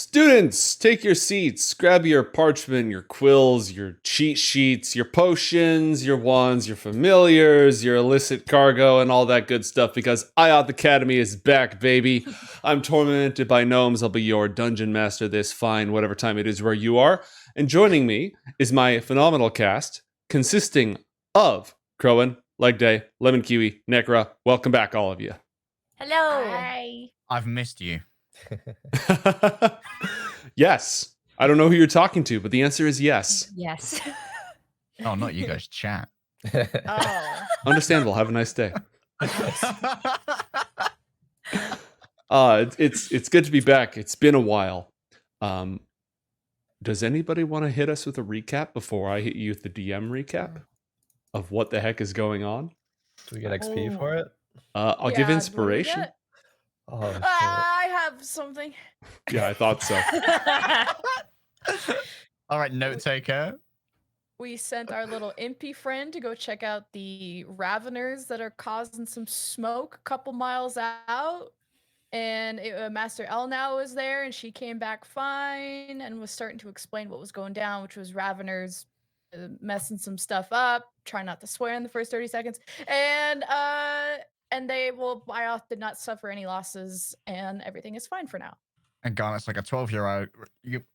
Students, take your seats, grab your parchment, your quills, your cheat sheets, your potions, your wands, your familiars, your illicit cargo, and all that good stuff, because IOTH Academy is back, baby. I'm tormented by gnomes. I'll be your dungeon master this fine whatever time it is where you are. And joining me is my phenomenal cast, consisting of Crowan, Leg Day, Lemon Kiwi, Anacra. Welcome back, all of you. Hello. Hi. I've missed you. Yes. I don't know who you're talking to, but the answer is yes. Yes. Oh, not you guys, chat. Oh. Understandable. Have a nice day. It's good to be back. It's been a while. Does anybody want to hit us with a recap before I hit you with the DM recap of what the heck is going on? Do we get XP for it? I'll give inspiration. Oh, shit. I have something. Yeah, I thought so. All right, note taker. We sent our little impy friend to go check out the Raveners that are causing some smoke a couple miles out. And Master Elnow was there, and she came back fine and was starting to explain what was going down, which was Raveners messing some stuff up. Try not to swear in the first 30 seconds. And they IOTH did not suffer any losses, and everything is fine for now. And Garnet's like a 12-year-old.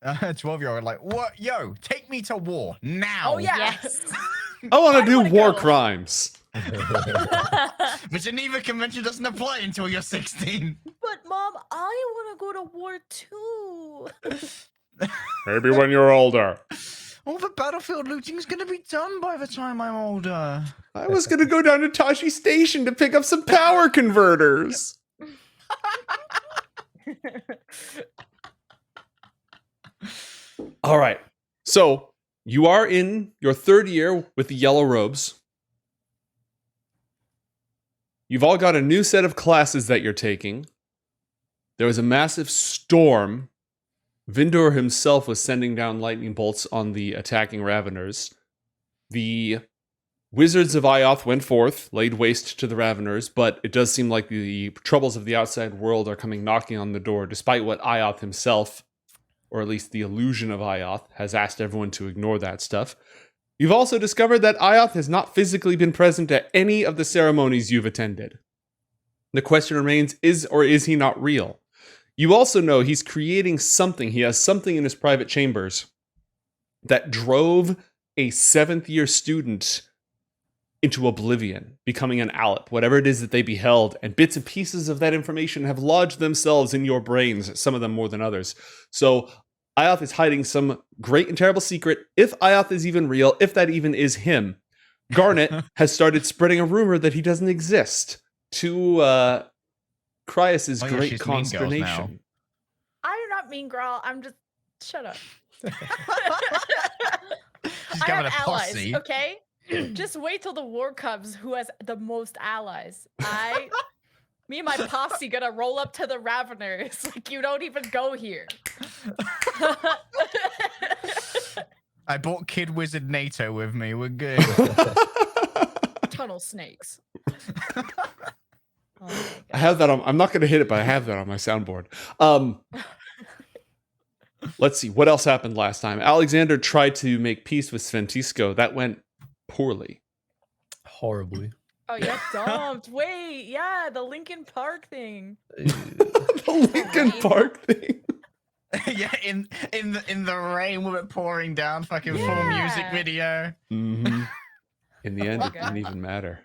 A 12-year-old, like, what? Yo, take me to war now. Oh, yeah. Yes. I want to do wanna war go. crimes. The Geneva Convention doesn't apply until you're 16. But, Mom, I want to go to war, too. Maybe when you're older. All the battlefield looting is going to be done by the time I'm older. I was going to go down to Tashi Station to pick up some power converters. All right. So you are in your third year with the yellow robes. You've all got a new set of classes that you're taking. There was a massive storm. Vindor himself was sending down lightning bolts on the attacking Raveners. The Wizards of IOTH went forth, laid waste to the Raveners, but it does seem like the troubles of the outside world are coming knocking on the door, despite what IOTH himself, or at least the illusion of IOTH, has asked everyone to ignore that stuff. You've also discovered that IOTH has not physically been present at any of the ceremonies you've attended. The question remains, is or is he not real? You also know he's creating something. He has something in his private chambers that drove a 7th-year student into oblivion, becoming an Alep, whatever it is that they beheld, and bits and pieces of that information have lodged themselves in your brains, some of them more than others. So IOTH is hiding some great and terrible secret, if IOTH is even real, if that even is him. Garnet has started spreading a rumor that he doesn't exist to Cryus's Oh, yeah, great she's Mean Girls now. consternation. I'm not mean, girl. I'm just... Shut up. She's I got have a allies, posse. okay? Just wait till the war comes. Who has the most allies? Me and my posse gonna roll up to the Raveners. Like, you don't even go here. I bought Kid Wizard NATO with me. We're good. Tunnel snakes. Oh my I have that on. I'm not going to hit it, but I have that on my soundboard. Let's see. What else happened last time? Alyxander tried to make peace with Sventisco. That went poorly. Horribly. Oh, yeah, dumped. Wait, yeah, the Linkin Park thing. The Linkin Park thing. Yeah, in the rain with it pouring down, fucking full Yeah. music video. Mm-hmm. In the end, it Okay. didn't even matter.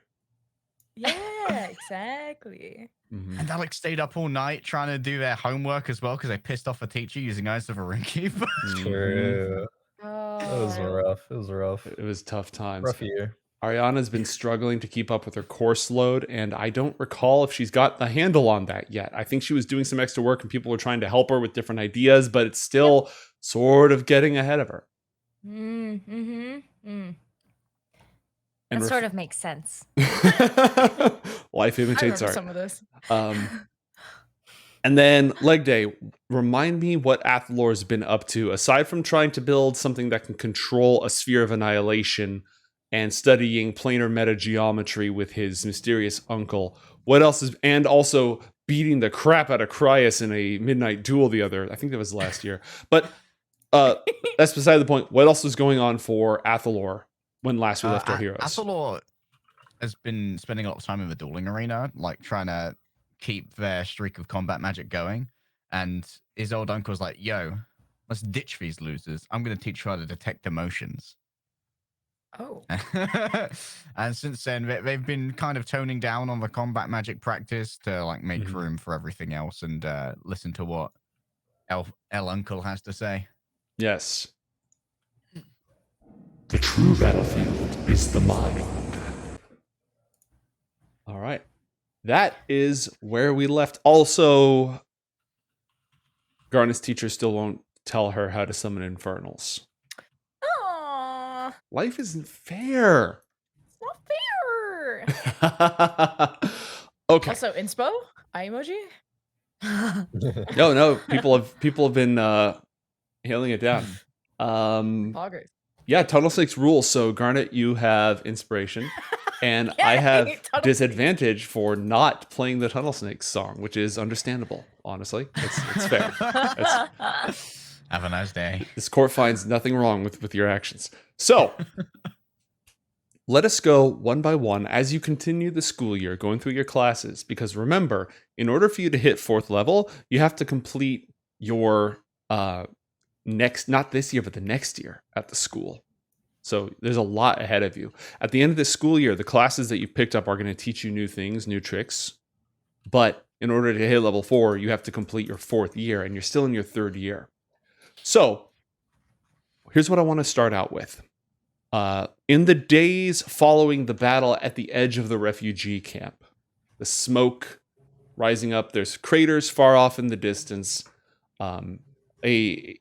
Yeah, exactly. Mhm. And Alex stayed up all night trying to do their homework as well because they pissed off a teacher using Eyes of a Ring Keeper. True. Oh, It was rough. It was rough. It was tough times. Rough year. Arianna's been struggling to keep up with her course load, and I don't recall if she's got the handle on that yet. I think she was doing some extra work and people were trying to help her with different ideas, but it's still sort of getting ahead of her. And That sort of makes sense. life I imitates remember art. some of this. And then Leg Day, remind me what Athalor's been up to, aside from trying to build something that can control a sphere of annihilation and studying planar metageometry with his mysterious uncle. What else is, and also beating the crap out of Cryus in a midnight duel I think that was last year. But that's beside the point. What else is going on for Athalor when last we left our heroes? Athalor has been spending a lot of time in the dueling arena, like trying to keep their streak of combat magic going. And his old uncle's like, yo, let's ditch these losers. I'm going to teach you how to detect emotions. Oh. And since then, they've been kind of toning down on the combat magic practice to like make room for everything else and listen to what El Uncle has to say. Yes. The true battlefield is the mind. All right. That is where we left. Also, Garnet's teacher still won't tell her how to summon Infernals. Aww. Life isn't fair. It's not fair. Okay. Also, inspo? Eye emoji? No. People have been hailing it down. Poggers. Yeah, Tunnel Snake's rules. So Garnet, you have inspiration, and I have Tunnel disadvantage for not playing the Tunnel Snakes song, which is understandable. Honestly, it's fair. Have a nice day. This court finds nothing wrong with your actions. So let us go one by one as you continue the school year, going through your classes. Because remember, in order for you to hit 4th level, you have to complete your not this year, but the next year at the school. So there's a lot ahead of you. At the end of this school year, the classes that you picked up are going to teach you new things, new tricks. But in order to hit level 4, you have to complete your 4th year, and you're still in your 3rd year. So here's what I want to start out with. In the days following the battle at the edge of the refugee camp, the smoke rising up, there's craters far off in the distance. A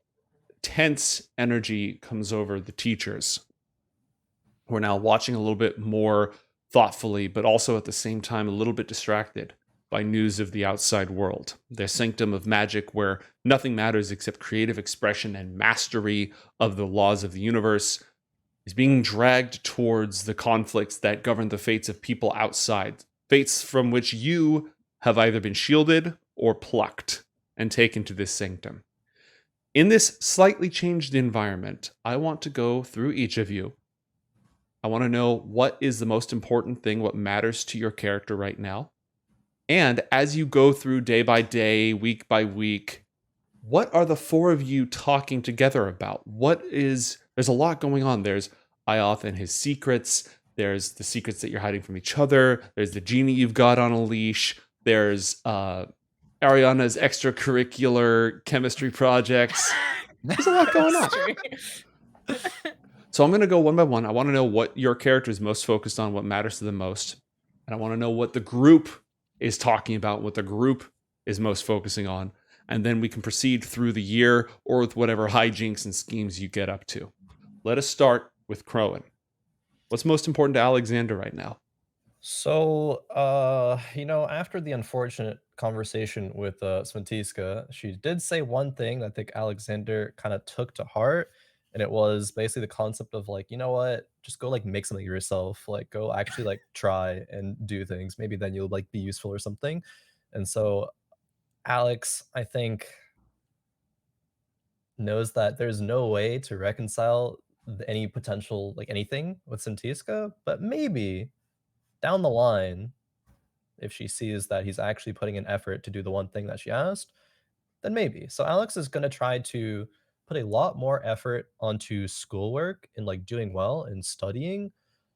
tense energy comes over the teachers, who are now watching a little bit more thoughtfully, but also at the same time a little bit distracted by news of the outside world. Their sanctum of magic, where nothing matters except creative expression and mastery of the laws of the universe, is being dragged towards the conflicts that govern the fates of people outside, fates from which you have either been shielded or plucked and taken to this sanctum. In this slightly changed environment, I want to go through each of you. I want to know what is the most important thing, what matters to your character right now. And as you go through day by day, week by week, what are the 4 of you talking together about? There's a lot going on. There's IOTH and his secrets. There's the secrets that you're hiding from each other. There's the genie you've got on a leash. There's Arianna's extracurricular chemistry projects. There's a lot going on. So I'm going to go one by one. I want to know what your character is most focused on, what matters to them most. And I want to know what the group is talking about, what the group is most focusing on. And then we can proceed through the year or with whatever hijinks and schemes you get up to. Let us start with Crowan. What's most important to Alyxander right now? So, after the unfortunate conversation with Sventiska, she did say one thing that I think Alyxander kind of took to heart, and it was basically the concept of like, you know what, just go like make something yourself, like go actually like try and do things. Maybe then you'll like be useful or something. And so Alex, I think, knows that there's no way to reconcile any potential like anything with Sventiska, but maybe down the line, if she sees that he's actually putting an effort to do the one thing that she asked, then maybe. So Alex is going to try to put a lot more effort onto schoolwork and like doing well and studying.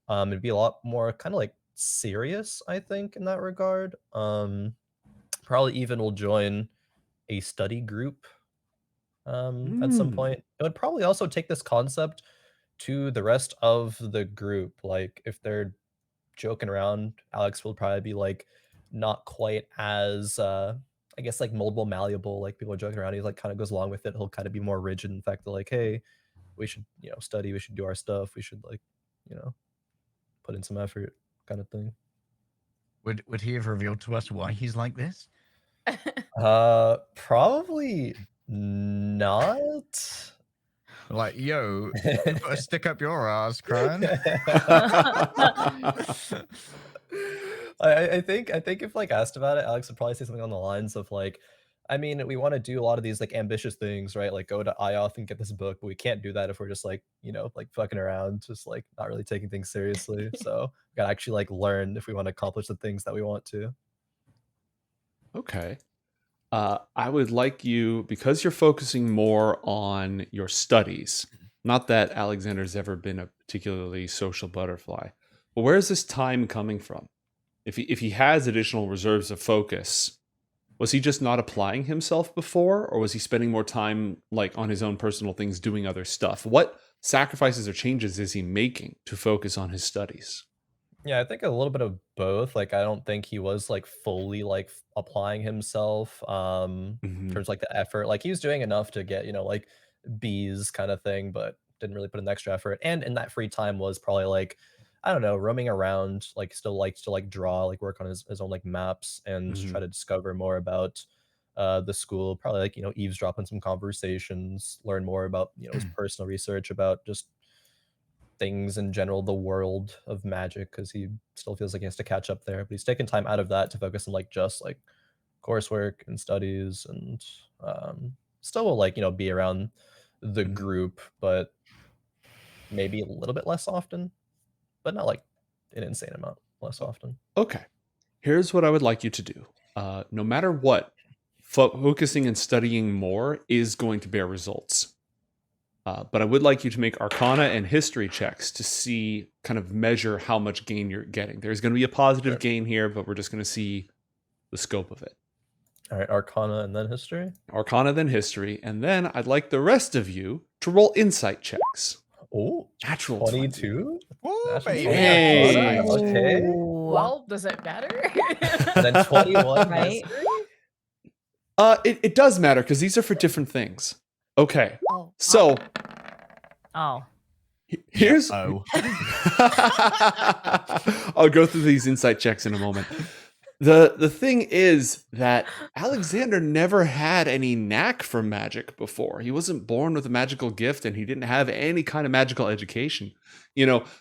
It'd be a lot more kind of like serious, I think, in that regard. Probably even will join a study group at some point. It would probably also take this concept to the rest of the group. Like if they're joking around, Alex will probably be like not quite as I guess like moldable, malleable, like people are joking around. He like kind of goes along with it. He'll kind of be more rigid in the fact that like, hey, we should, study, we should do our stuff, we should like, put in some effort kind of thing. Would he have revealed to us why he's like this? Probably not. Like, yo, you gotta stick up your ass, Cran. I think if like asked about it, Alex would probably say something on the lines of like, I mean, we want to do a lot of these like ambitious things, right? Like go to IOTH and get this book, but we can't do that if we're just like, like fucking around, just like not really taking things seriously. So we gotta actually like learn if we want to accomplish the things that we want to. Okay. I would like you, because you're focusing more on your studies, not that Alexander's ever been a particularly social butterfly, but where is this time coming from? If he has additional reserves of focus, was he just not applying himself before, or was he spending more time like on his own personal things doing other stuff? What sacrifices or changes is he making to focus on his studies? Yeah, I think a little bit of both. Like, I don't think he was like fully like applying himself in Hmm. terms of like the effort. Like he was doing enough to get, like B's kind of thing, but didn't really put in the extra effort. And in that free time was probably like, I don't know, roaming around, like still likes to like draw, like work on his own like maps and Hmm. try to discover more about the school, probably like, eavesdrop on some conversations, learn more about, his personal research about just things in general, the world of magic, because he still feels like he has to catch up there. But he's taken time out of that to focus on like just like coursework and studies, and still will like be around the Hmm. group, but maybe a little bit less often, but not like an insane amount less often. Okay. Here's what I would like you to do. No matter what, focusing and studying more is going to bear results. But I would like you to make Arcana and History checks to see, kind of measure how much gain you're getting. There's going to be a positive Sure. gain here, but we're just going to see the scope of it. All right, Arcana and then History. Arcana, then History, and then I'd like the rest of you to roll Insight checks. Oh, Natural 20. 22. Woo, Natural baby. 20 Hey. Arcana, okay. Well, does it matter? And then 21 Right? History. It does matter because these are for different things. Okay, Oh, so Oh. here's. Oh. I'll go through these insight checks in a moment. The thing is that Alexander never had any knack for magic before. He wasn't born with a magical gift, and he didn't have any kind of magical education.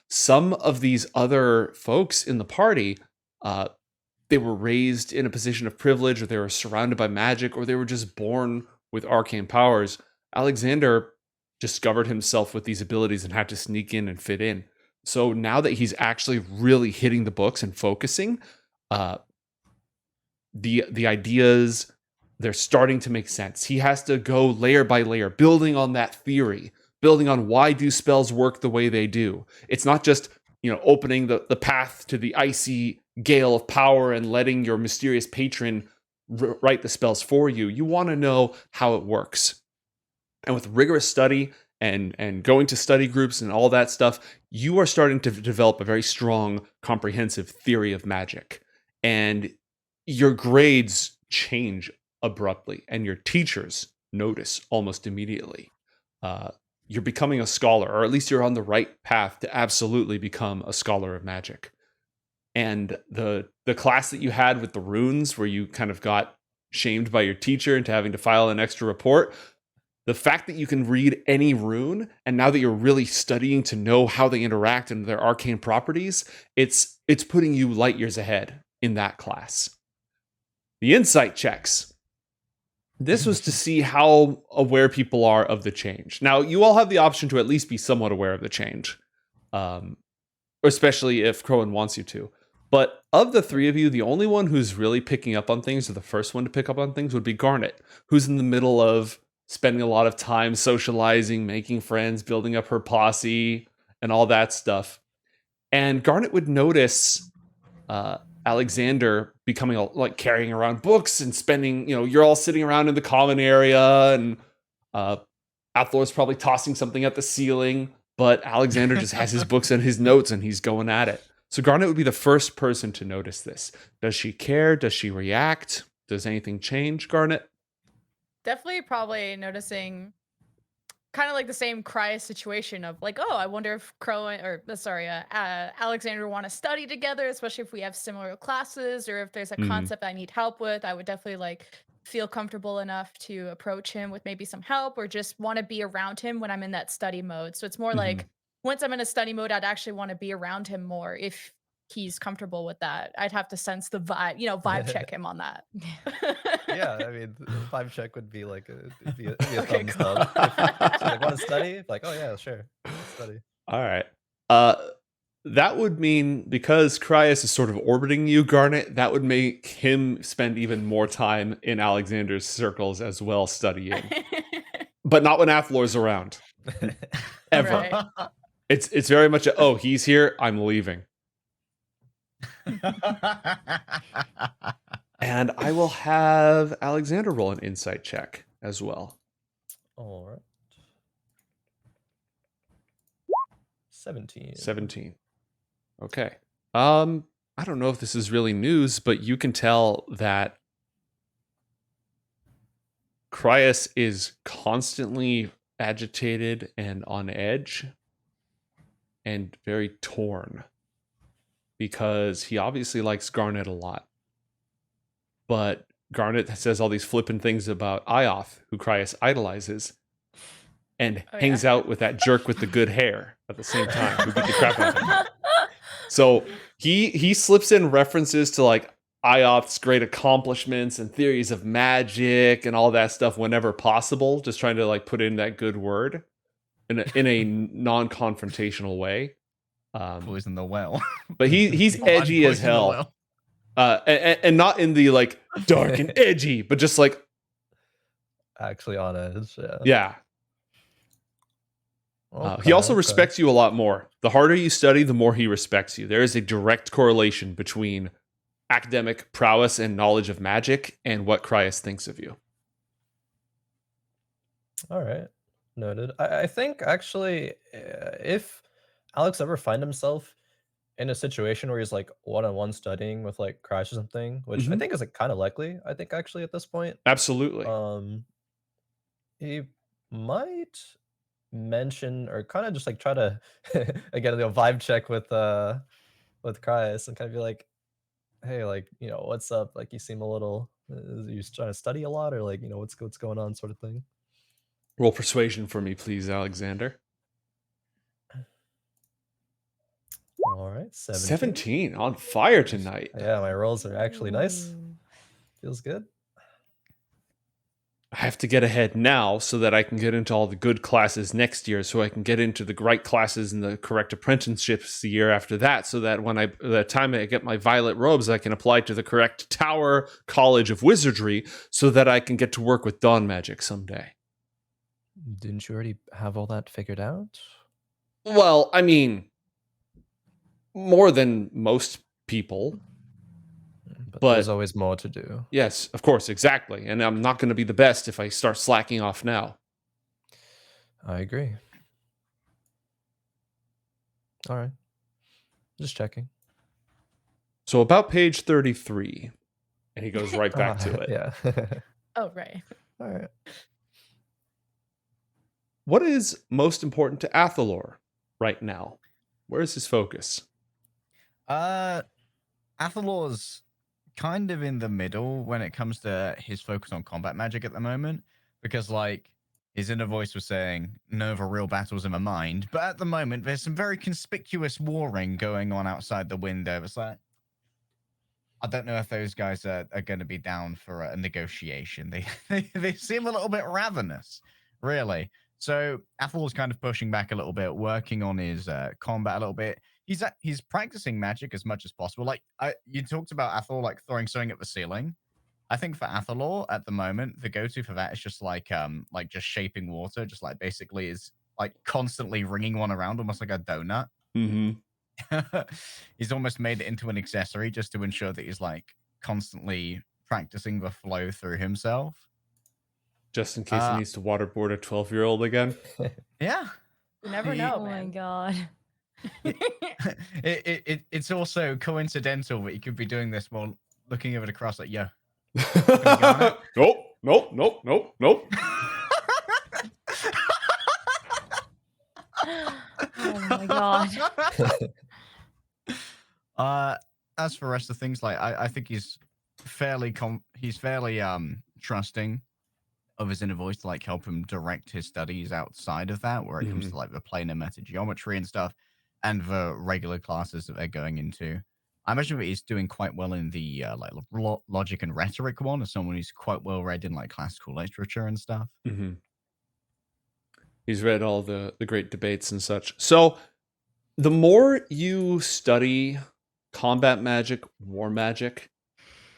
Some of these other folks in the party, they were raised in a position of privilege, or they were surrounded by magic, or they were just born with arcane powers. Alexander discovered himself with these abilities and had to sneak in and fit in. So now that he's actually really hitting the books and focusing, the ideas, they're starting to make sense. He has to go layer by layer, building on that theory, building on why do spells work the way they do. It's not just opening the path to the icy gale of power and letting your mysterious patron write the spells for you. You want to know how it works. And with rigorous study and going to study groups and all that stuff, you are starting to develop a very strong, comprehensive theory of magic. And your grades change abruptly, and your teachers notice almost immediately. You're becoming a scholar, or at least you're on the right path to absolutely become a scholar of magic. And the class that you had with the runes, where you kind of got shamed by your teacher into having to file an extra report, the fact that you can read any rune, and now that you're really studying to know how they interact and their arcane properties, it's putting you light years ahead in that class. The insight checks. This was to see how aware people are of the change. Now, you all have the option to at least be somewhat aware of the change, especially if Crowan wants you to. But of the three of you, the only one who's really picking up on things, or the first one to pick up on things, would be Garnet, who's in the middle of spending a lot of time socializing, making friends, building up her posse, and all that stuff. And Garnet would notice Alexander becoming like carrying around books and spending, you're all sitting around in the common area, and Athalor's probably tossing something at the ceiling, but Alexander just has his books and his notes, and he's going at it. So Garnet would be the first person to notice this. Does she care? Does she react? Does anything change, Garnet? Definitely probably noticing kind of like the same cry situation of like, oh, I wonder if Alexander want to study together, especially if we have similar classes, or if there's a concept I need help with. I would definitely like feel comfortable enough to approach him with maybe some help, or just want to be around him when I'm in that study mode. So it's more like once I'm in a study mode, I'd actually want to be around him more if he's comfortable with that. I'd have to sense the vibe, vibe check him on that. Yeah, I mean, the vibe check would be like it'd be a Okay, thumbs cool. up. If she's like, want to study? Like, oh yeah, sure, let's study. All right. That would mean, because Cryas is sort of orbiting you, Garnet, that would make him spend even more time in Alexander's circles as well, studying. But not when Athalor's around. Ever. Right. It's very much a, oh, he's here, I'm leaving. And I will have Alexander roll an insight check as well. All right. 17. 17. Okay. I don't know if this is really news, but you can tell that Cryas is constantly agitated and on edge and very torn, because he obviously likes Garnet a lot. But Garnet says all these flippant things about IOTH, who Cryas idolizes, and hangs out with that jerk with the good hair at the same time, who beat the crap out of him. So he slips in references to like IOTH's great accomplishments and theories of magic and all that stuff whenever possible, just trying to like put in that good word in a non-confrontational way. Poison the well. But he's edgy as Poison the hell. well. And not in the like dark and edgy, but just like Actually on edge. Yeah. yeah. He also respects you a lot more. The harder you study, the more he respects you. There is a direct correlation between academic prowess and knowledge of magic and what Cryas thinks of you. All right, noted. I think actually, if Alex ever find himself in a situation where he's like one-on-one studying with like Crash or something, which I Mhm. think is like kind of likely. I think actually at this point, Absolutely. he might mention or kind of just like try to again vibe check with Cryas and kind of be like, hey, like, what's up? Like, you seem a little, you trying to study a lot, or like, what's going on, sort of thing. Roll persuasion for me, please, Alexander. All right, 17. 17 on fire tonight. Yeah, my rolls are actually nice. Ooh. Feels good. I have to get ahead now so that I can get into all the good classes next year, so I can get into the right classes and the correct apprenticeships the year after that, so that when the time I get my violet robes, I can apply to the correct Tower College of Wizardry, so that I can get to work with Dawn Magic someday. Didn't you already have all that figured out? Well, I mean, more than most people. But there's always more to do. Yes, of course, exactly. And I'm not going to be the best if I start slacking off now. I agree. All right. Just checking. So about page 33, and he goes right back to it. Yeah. Oh, right. All right. What is most important to Athalor right now? Where is his focus? Athalor's kind of in the middle when it comes to his focus on combat magic at the moment, because like his inner voice was saying no other real battles in my mind, but at the moment there's some very conspicuous warring going on outside the window. It's like, I don't know if those guys are going to be down for a negotiation. They seem a little bit ravenous, really. So Athalor's kind of pushing back a little bit, working on his combat a little bit. He's practicing magic as much as possible. Like you talked about Athalor like throwing something at the ceiling. I think for Athalor at the moment, the go-to for that is just like just shaping water, just like basically is like constantly ringing one around, almost like a donut. Mm-hmm. He's almost made it into an accessory just to ensure that he's like constantly practicing the flow through himself. Just in case he needs to waterboard a 12-year-old again. Yeah. You never know, Oh my man. god. It's also coincidental that you could be doing this while looking over the cross like, yo. Nope. Oh my god. As for the rest of things, like I think he's fairly trusting of his inner voice to like help him direct his studies outside of that, where it comes to like the planar meta geometry and stuff, and the regular classes that they're going into. I imagine that he's doing quite well in the like logic and rhetoric one, as someone who's quite well read in like classical literature and stuff. Mm-hmm. He's read all the great debates and such. So the more you study combat magic, war magic,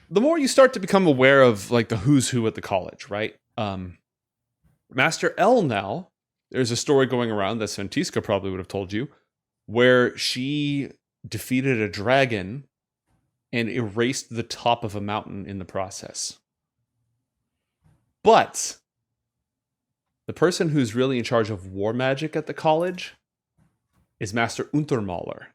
the more you start to become aware of like the who's who at the college, right? Master L now, there's a story going around that Santiska probably would have told you, where she defeated a dragon and erased the top of a mountain in the process. But the person who's really in charge of war magic at the college is Master Untermaler.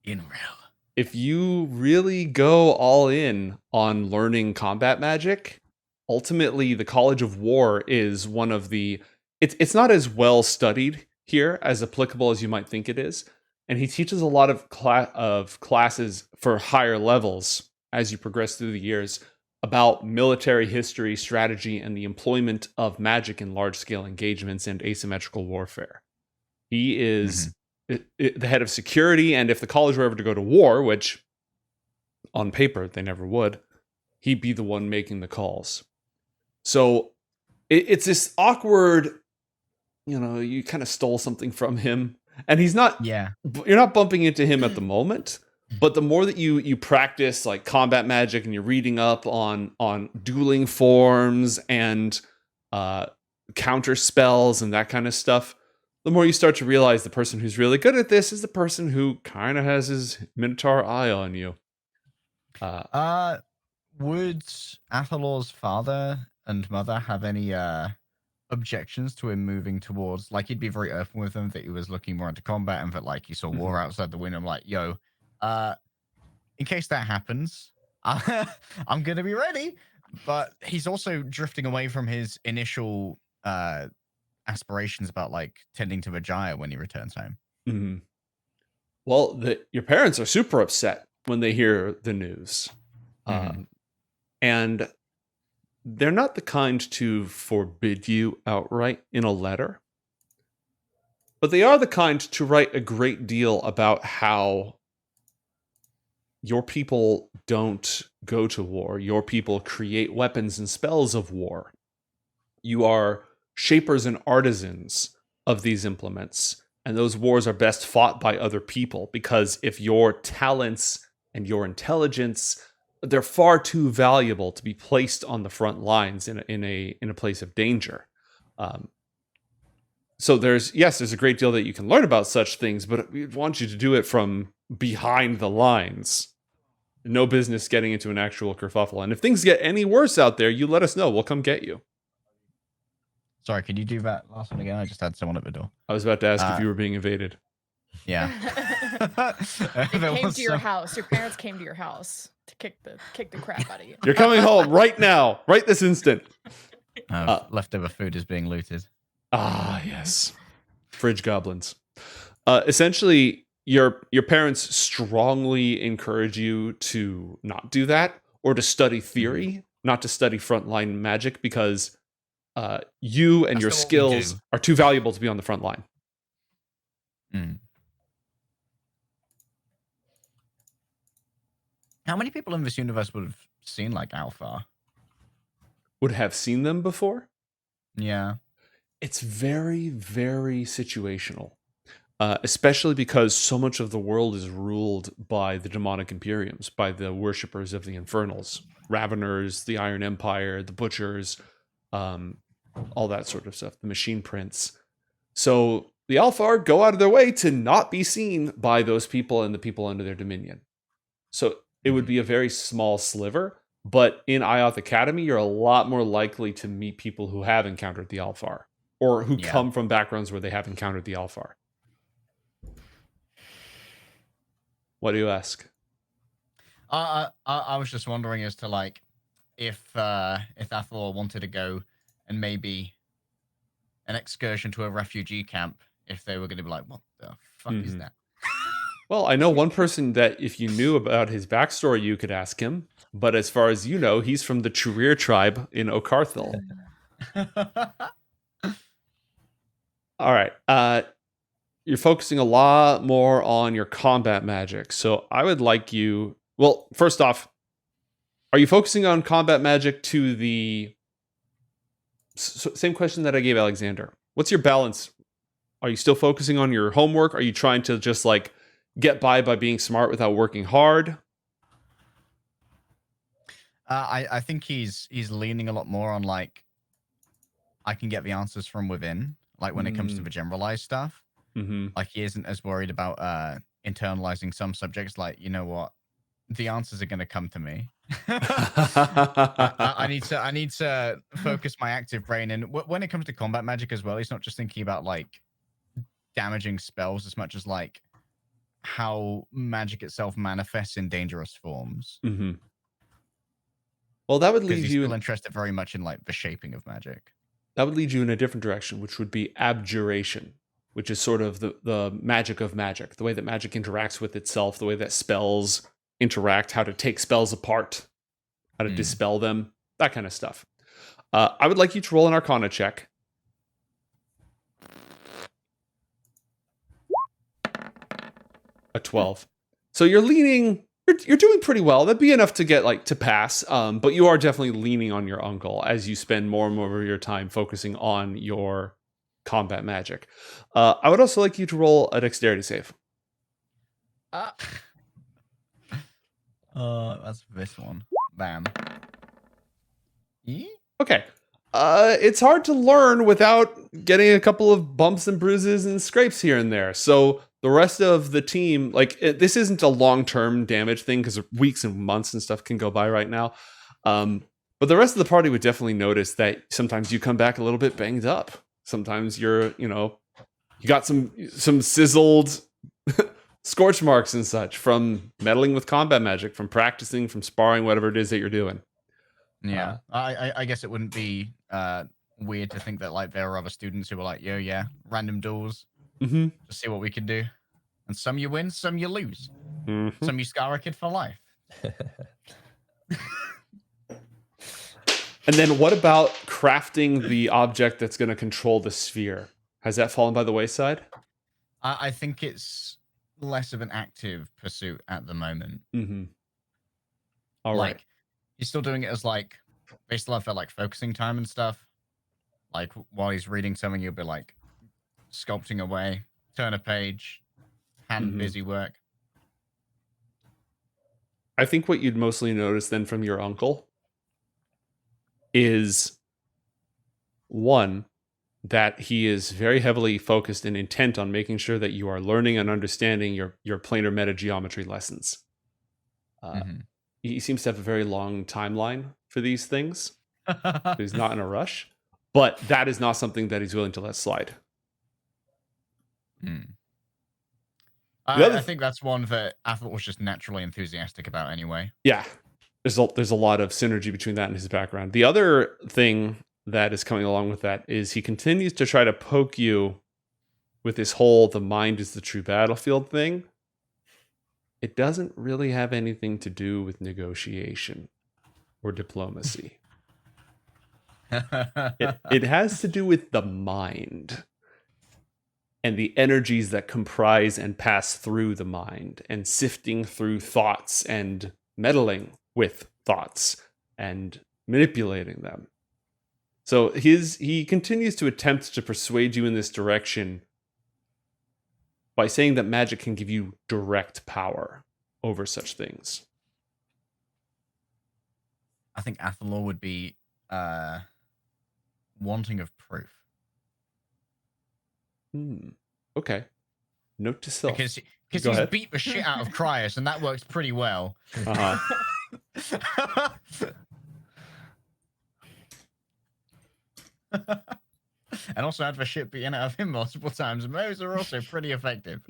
In real. If you really go all in on learning combat magic, ultimately the College of War is one of the... It's not as well studied here, as applicable as you might think it is. And he teaches a lot of classes for higher levels as you progress through the years about military history, strategy, and the employment of magic in large-scale engagements and asymmetrical warfare. He is the head of security, and if the college were ever to go to war, which on paper they never would, he'd be the one making the calls. So it's this awkward, you kind of stole something from him, and he's not. Yeah, You're not bumping into him at the moment. But the more that you practice like combat magic and you're reading up on dueling forms and counter spells and that kind of stuff, the more you start to realize the person who's really good at this is the person who kind of has his Minotaur eye on you. Would Athalor's father and mother have any objections to him moving towards, like, he'd be very open with them that he was looking more into combat and that like he saw war outside the window? I'm like, yo, in case that happens, I'm gonna be ready. But he's also drifting away from his initial aspirations about like tending to Vijaya when he returns home. Mm-hmm. Well, your parents are super upset when they hear the news. And they're not the kind to forbid you outright in a letter, but they are the kind to write a great deal about how your people don't go to war. Your people create weapons and spells of war. You are shapers and artisans of these implements, and those wars are best fought by other people, because if your talents and your intelligence, they're far too valuable to be placed on the front lines in a place of danger. So there's a great deal that you can learn about such things, but we want you to do it from behind the lines. No business getting into an actual kerfuffle. And if things get any worse out there, you let us know. We'll come get you. Sorry, could you do that last one again? I just had someone at the door. I was about to ask if you were being invaded. Yeah. They came to your house. Your parents came to your house to kick the crap out of you. You're coming home right now, right this instant. Leftover food is being looted. Ah, yes. Fridge goblins. Essentially, your parents strongly encourage you to not do that, or to study theory, not to study frontline magic, because you and your skills are too valuable to be on the front line. How many people in this universe would have seen like Alpha? Would have seen them before? Yeah. It's very, very situational. Especially because so much of the world is ruled by the demonic Imperiums, by the worshippers of the Infernals, Raveners, the Iron Empire, the Butchers, all that sort of stuff, the Machine Prince. So the Alfar go out of their way to not be seen by those people and the people under their dominion. So it would be a very small sliver, but in IOTH Academy, you're a lot more likely to meet people who have encountered the Alfar, or who come from backgrounds where they have encountered the Alfar. What do you ask? I was just wondering as to like if Athalor wanted to go and maybe an excursion to a refugee camp, if they were going to be like, what the fuck is that? Well, I know one person that if you knew about his backstory, you could ask him. But as far as you know, he's from the Trurir tribe in Okarthal. All right. you're focusing a lot more on your combat magic. So I would like you. Well, first off, are you focusing on combat magic to the same question that I gave Alexander? What's your balance? Are you still focusing on your homework? Are you trying to just like get by being smart without working hard? I think he's leaning a lot more on like I can get the answers from within, like when it comes to the generalized stuff. Mm-hmm. Like he isn't as worried about internalizing some subjects. Like, you know what, the answers are going to come to me. I need to focus my active brain, and when it comes to combat magic as well, he's not just thinking about like damaging spells as much as like how magic itself manifests in dangerous forms. Mm-hmm. Well, that would Because lead he's you still interested very much in like the shaping of magic. That would lead you in a different direction, which would be abjuration, which is sort of the magic of magic, the way that magic interacts with itself, the way that spells interact, how to take spells apart, how to dispel them, that kind of stuff. I would like you to roll an Arcana check. A 12. So you're leaning. You're doing pretty well. That'd be enough to get like to pass. But you are definitely leaning on your uncle as you spend more and more of your time focusing on your combat magic. I would also like you to roll a dexterity save. That's this one. Bam. Okay. It's hard to learn without getting a couple of bumps and bruises and scrapes here and there. So the rest of the team, like this isn't a long-term damage thing because weeks and months and stuff can go by right now. But the rest of the party would definitely notice that sometimes you come back a little bit banged up. Sometimes you got some sizzled scorch marks and such from meddling with combat magic, from practicing, from sparring, whatever it is that you're doing. Yeah, I guess it wouldn't be weird to think that like there are other students who were like, yeah, random duels to see what we can do, and some you win, some you lose, some you scar a kid for life. And then what about crafting the object that's going to control the sphere? Has that fallen by the wayside? I think it's less of an active pursuit at the moment. All right. He's still doing it as like they still have that like focusing time and stuff. Like while he's reading something, you'll be like sculpting away, turn a page, hand busy work. I think what you'd mostly notice then from your uncle is one, that he is very heavily focused and intent on making sure that you are learning and understanding your planar metageometry lessons. He seems to have a very long timeline for these things. So he's not in a rush, but that is not something that he's willing to let slide. I think that's one that Athalor was just naturally enthusiastic about anyway. Yeah, there's a lot of synergy between that and his background. The other thing that is coming along with that is he continues to try to poke you with this whole the mind is the true battlefield thing. It doesn't really have anything to do with negotiation or diplomacy. It has to do with the mind and the energies that comprise and pass through the mind and sifting through thoughts and meddling with thoughts and manipulating them. So he continues to attempt to persuade you in this direction by saying that magic can give you direct power over such things. I think Athalor would be wanting of proof. Okay. Note to self. Because he's beat the shit out of Cryos, and that works pretty well. And also had the shit beaten out of him multiple times. And those are also pretty effective.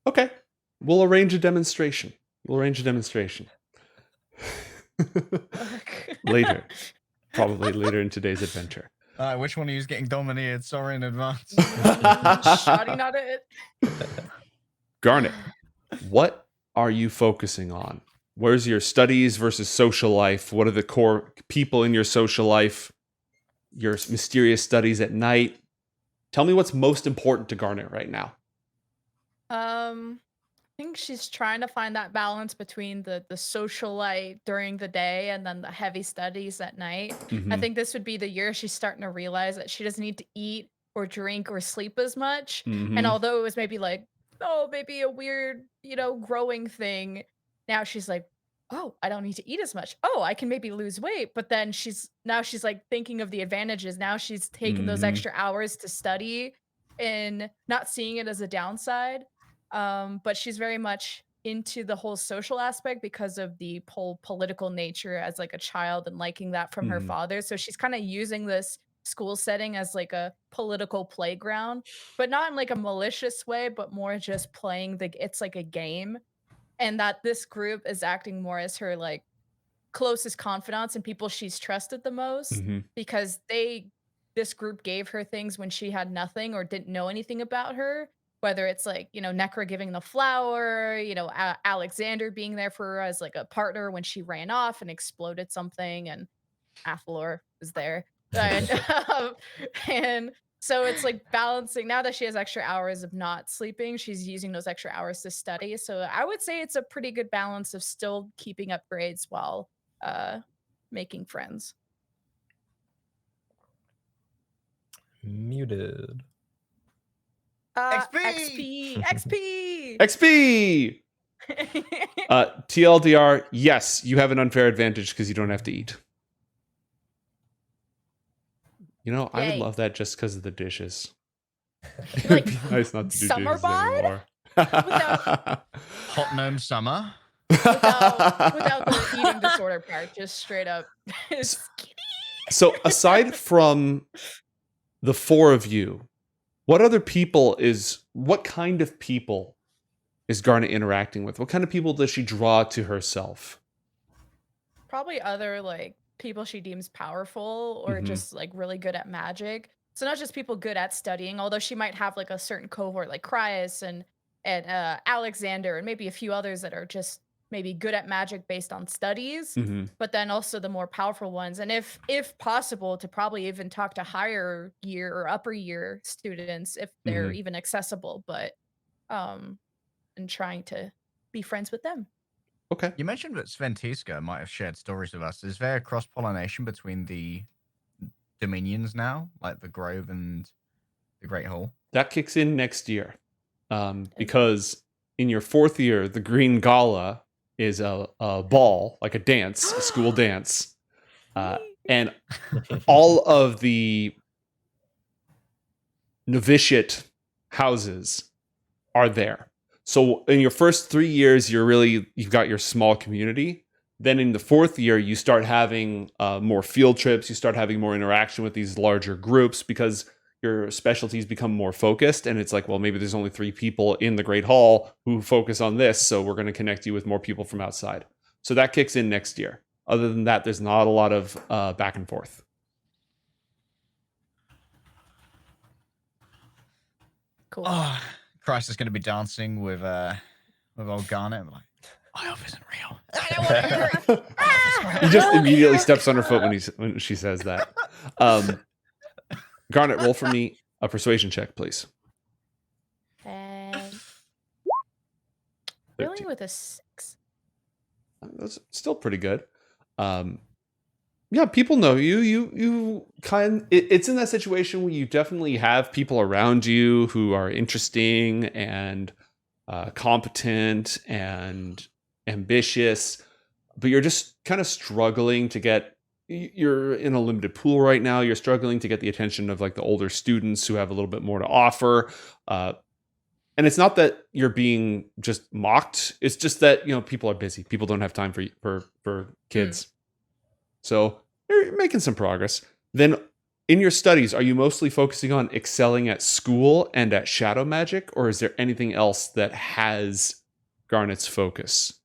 Okay. We'll arrange a demonstration. Later. Probably later in today's adventure. Which one of you is getting dominated? Sorry in advance. Shoddy not it. Garnet, what are you focusing on? Where's your studies versus social life? What are the core people in your social life? Your mysterious studies at night? Tell me what's most important to Garnet right now. I think she's trying to find that balance between the socialite during the day and then the heavy studies at night. I Mhm. think this would be the year she's starting to realize that she doesn't need to eat or drink or sleep as much. And Mhm. although it was maybe like, oh, maybe a weird, growing thing, now she's like, oh, I don't need to eat as much. Oh, I can maybe lose weight. But then she's like thinking of the advantages. Now she's taking those Mhm. extra hours to study and not seeing it as a downside. But she's very much into the whole social aspect because of the whole political nature as like a child and liking that from her Mhm. father. So she's kind of using this school setting as like a political playground, but not in like a malicious way, but more just playing it's like a game. And that this group is acting more as her like closest confidants and people she's trusted the most Mhm. because this group gave her things when she had nothing or didn't know anything about her, whether it's like Necra giving the flower, Alexander being there for her as like a partner when she ran off and exploded something, and Athalor was there. And and so it's like balancing now that she has extra hours of not sleeping, she's using those extra hours to study. So I would say it's a pretty good balance of still keeping up grades while uh making friends. Muted. XP! XP. XP. TLDR, yes, you have an unfair advantage because you don't have to eat. I would Yay. love that just because of the dishes. It Like, would be nice not to do summer dishes bod? anymore. Hot gnome summer. without the eating disorder part, just straight up skinny. So aside from the four of you, what kind of people is Garnet interacting with? What kind of people does she draw to herself? Probably other like people she deems powerful or Mhm. just like really good at magic. So not just people good at studying, although she might have like a certain cohort like Cryas and Alexander and maybe a few others that are just maybe good at magic based on studies, Mhm. but then also the more powerful ones. And if possible, to probably even talk to higher year or upper year students if they're Mhm. even accessible, but and trying to be friends with them. Okay. You mentioned that Sventiska might have shared stories with us. Is there cross pollination between the dominions now, like the Grove and the Great Hall? That kicks in next year. Because in your fourth year, the Green Gala is a ball, like a dance, a school dance. And all of the novitiate houses are there. So in your first 3 years, you've got your small community. Then in the fourth year, you start having more field trips. You start having more interaction with these larger groups because your specialties become more focused. And it's like, well, maybe there's only 3 people in the Great Hall who focus on this. So we're going to connect you with more people from outside. So that kicks in next year. Other than that, there's not a lot of back and forth. Cool. Oh, Christ is going to be dancing with old Garnet. Like, IOTH isn't real. I don't want to He just immediately steps on her foot when she says that. Garnet, roll for me a persuasion check, please. And 13. really with a 6. That's still pretty good. Yeah, people know you. It's in that situation where you definitely have people around you who are interesting and competent and ambitious, but you're just kind of struggling to get. You're in a limited pool right now. You're struggling to get the attention of like the older students who have a little bit more to offer. And it's not that you're being just mocked. It's just that people are busy. People don't have time for kids. So you're making some progress. Then in your studies, are you mostly focusing on excelling at school and at shadow magic, or is there anything else that has Garnet's focus?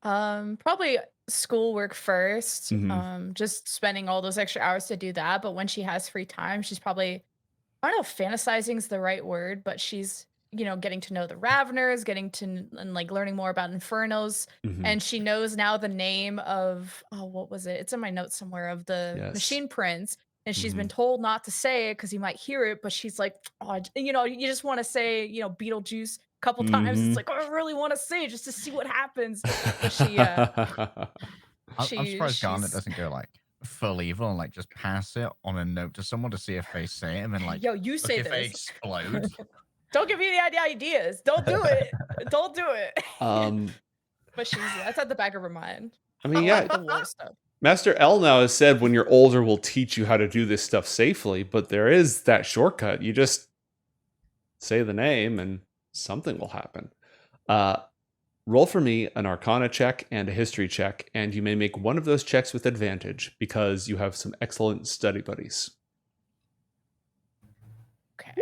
Probably schoolwork first. Mhm. Just spending all those extra hours to do that. But when she has free time, she's probably, I don't know if fantasizing is the right word, but she's, getting to know the Raveners, and like learning more about Infernals. Mhm. And she knows now the name of, what was it? It's in my notes somewhere, of the Yes. Machine Prince. and she's been told not to say it because he might hear it, but she's like, oh, you just want to say, Beetlejuice a couple times. It's like, oh, I really want to say it just to see what happens. But I'm surprised Garnet she's doesn't go like full evil and like just pass it on a note to someone to see if they say it and then like, yo, you look say if they this. explode. Don't give me the ideas. Don't do it. Don't do it. But that's at the back of her mind. I mean, I like yeah, the war stuff. Master L now has said when you're older, we'll teach you how to do this stuff safely, but there is that shortcut. You just say the name and something will happen. Roll for me an Arcana check and a History check, and you may make one of those checks with advantage because you have some excellent study buddies. Okay.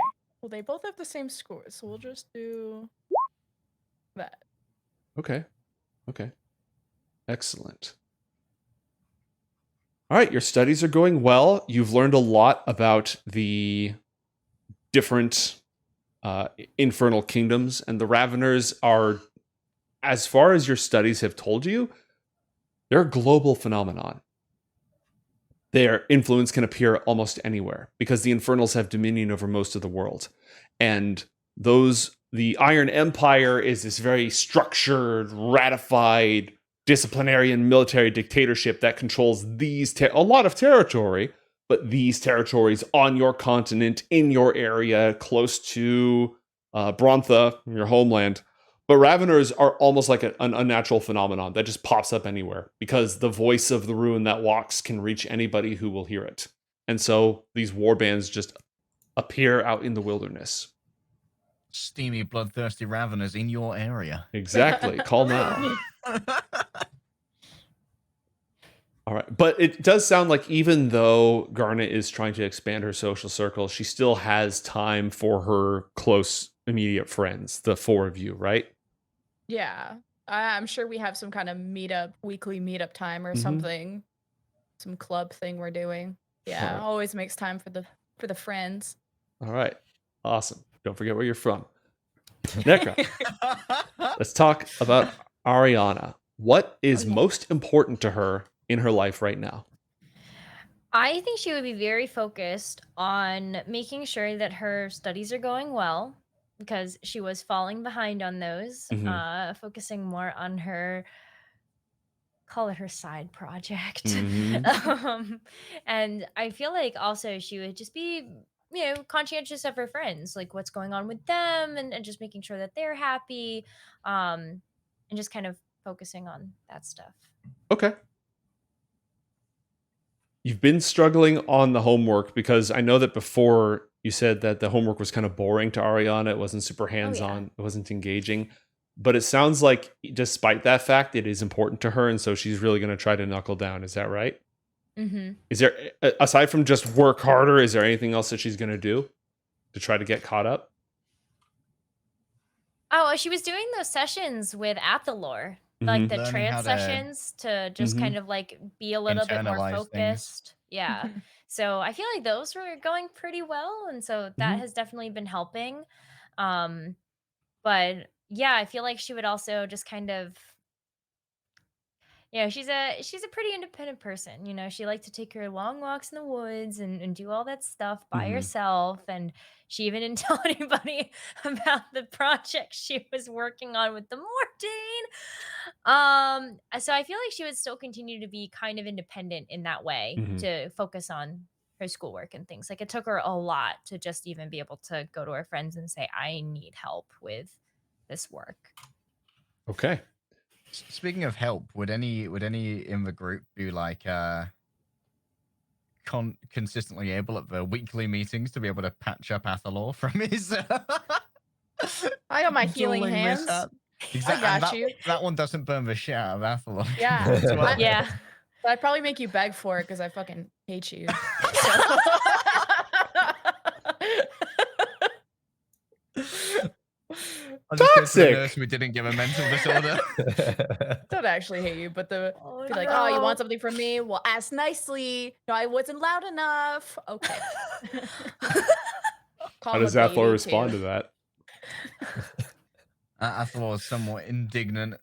Well, they both have the same score, so we'll just do that. Okay. Excellent. All right, your studies are going well. You've learned a lot about the different infernal kingdoms, and the Raveners are, as far as your studies have told you, they're a global phenomenon. Their influence can appear almost anywhere because the Infernals have dominion over most of the world. And the Iron Empire is this very structured, ratified, disciplinarian military dictatorship that controls a lot of territory, but these territories on your continent, in your area, close to Brontha, your homeland. But Raveners are almost like an unnatural phenomenon that just pops up anywhere because the voice of the ruin that walks can reach anybody who will hear it. And so these war bands just appear out in the wilderness. Steamy, bloodthirsty Raveners in your area. Exactly. Call now. All right. But it does sound like even though Garnet is trying to expand her social circle, she still has time for her close, immediate friends, the four of you, right? Yeah. I'm sure we have some kind of weekly meetup time or something. Some club thing we're doing. Yeah, Right. always makes time for the friends. All right. Awesome. Don't forget where you're from. Anacra, let's talk about Arianna. What is most important to her in her life right now? I think she would be very focused on making sure that her studies are going well because she was falling behind on those, focusing more on call it her side project. And I feel like also she would just be, conscientious of her friends, like what's going on with them and just making sure that they're happy, and just kind of focusing on that stuff. Okay. You've been struggling on the homework because I know that before you said that the homework was kind of boring to Arianna. It wasn't super hands-on. It wasn't engaging. But it sounds like despite that fact, it is important to her. And so she's really going to try to knuckle down. Is that right? Mm-hmm. Is there, aside from just work harder, is there anything else that she's going to do to try to get caught up? Oh, she was doing those sessions with Athalor, like the Learning trance how to sessions to just kind of like be a little bit more internalize things. focused. Yeah. So I feel like those were going pretty well. And so that has definitely been helping. But yeah, I feel like she would also just kind of, she's a pretty independent person. She liked to take her long walks in the woods and do all that stuff by herself. And she even didn't tell anybody about the project she was working on with the Mordain. So I feel like she would still continue to be kind of independent in that way to focus on her schoolwork and things. Like it took her a lot to just even be able to go to her friends and say, I need help with this work. Okay. Speaking of help, would any in the group be like consistently able at the weekly meetings to be able to patch up Athalor from his I got my healing dueling hands. mishap? I got you. That one doesn't burn the shit out of Athalor. Yeah. Yeah. But I'd probably make you beg for it because I fucking hate you. Toxic. We didn't give a mental disorder. Don't actually hate you, but be like, oh, you want something from me? Well, ask nicely. No, I wasn't loud enough. Okay. How does Athalor respond to that? Athalor is somewhat indignant.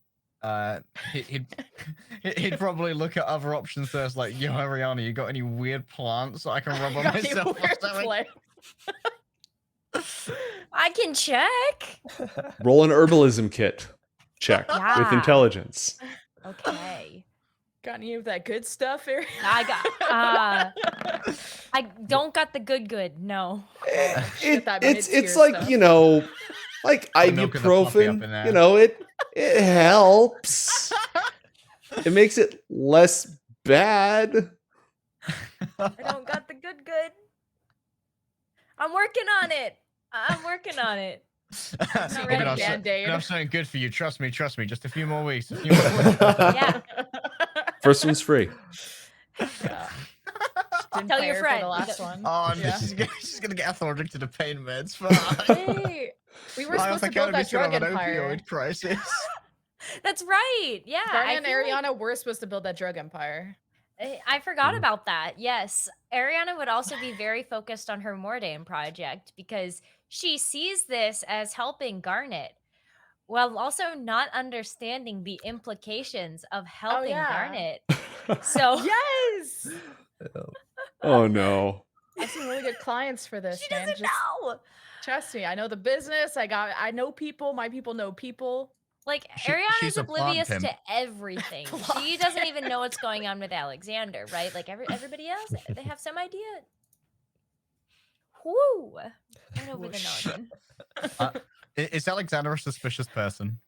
He'd he'd probably look at other options first, like, yo, Arianna, you got any weird plants I can rub on Got any myself? or weird something? plants? I can check. Roll an herbalism kit. Check. With Yeah. intelligence. Okay. Got any of that good stuff, Arianna? I don't got the good. No. Shit, that It's mid-tier like, stuff. you know, like The milk of the puppy up in ibuprofen, there. you know, it helps. It makes it less bad. I don't got the good. I'm working on it. Not We're ready, gonna have Band-Aid. gonna have something good for you. Trust me. Just a few more weeks. A few more weeks. Yeah. First one's free. Yeah. Didn't Tell pay your her friend. for the last one. Oh, no, Yeah. she's gonna get Athalor addicted to pain meds. Fuck. Hey, we were supposed to build that drug an empire. opioid crisis. That's right. Yeah. Garnet and feel like- Arianna were supposed to build that drug empire. I forgot about that. Yes. Arianna would also be very focused on her Mordain project because she sees this as helping Garnet while also not understanding the implications of helping yeah. Garnet. So Yes, Oh no. I have some really good clients for this, she man. doesn't Just know. trust me. I know the business. I know people. My people know people. Like She- Ariana's she's a plant oblivious pimp. to everything. She doesn't even know what's going on with Alexander, right? Like everybody else, they have some idea. Whoo! Right over the Whoosh. noggin. Is Alexander a suspicious person?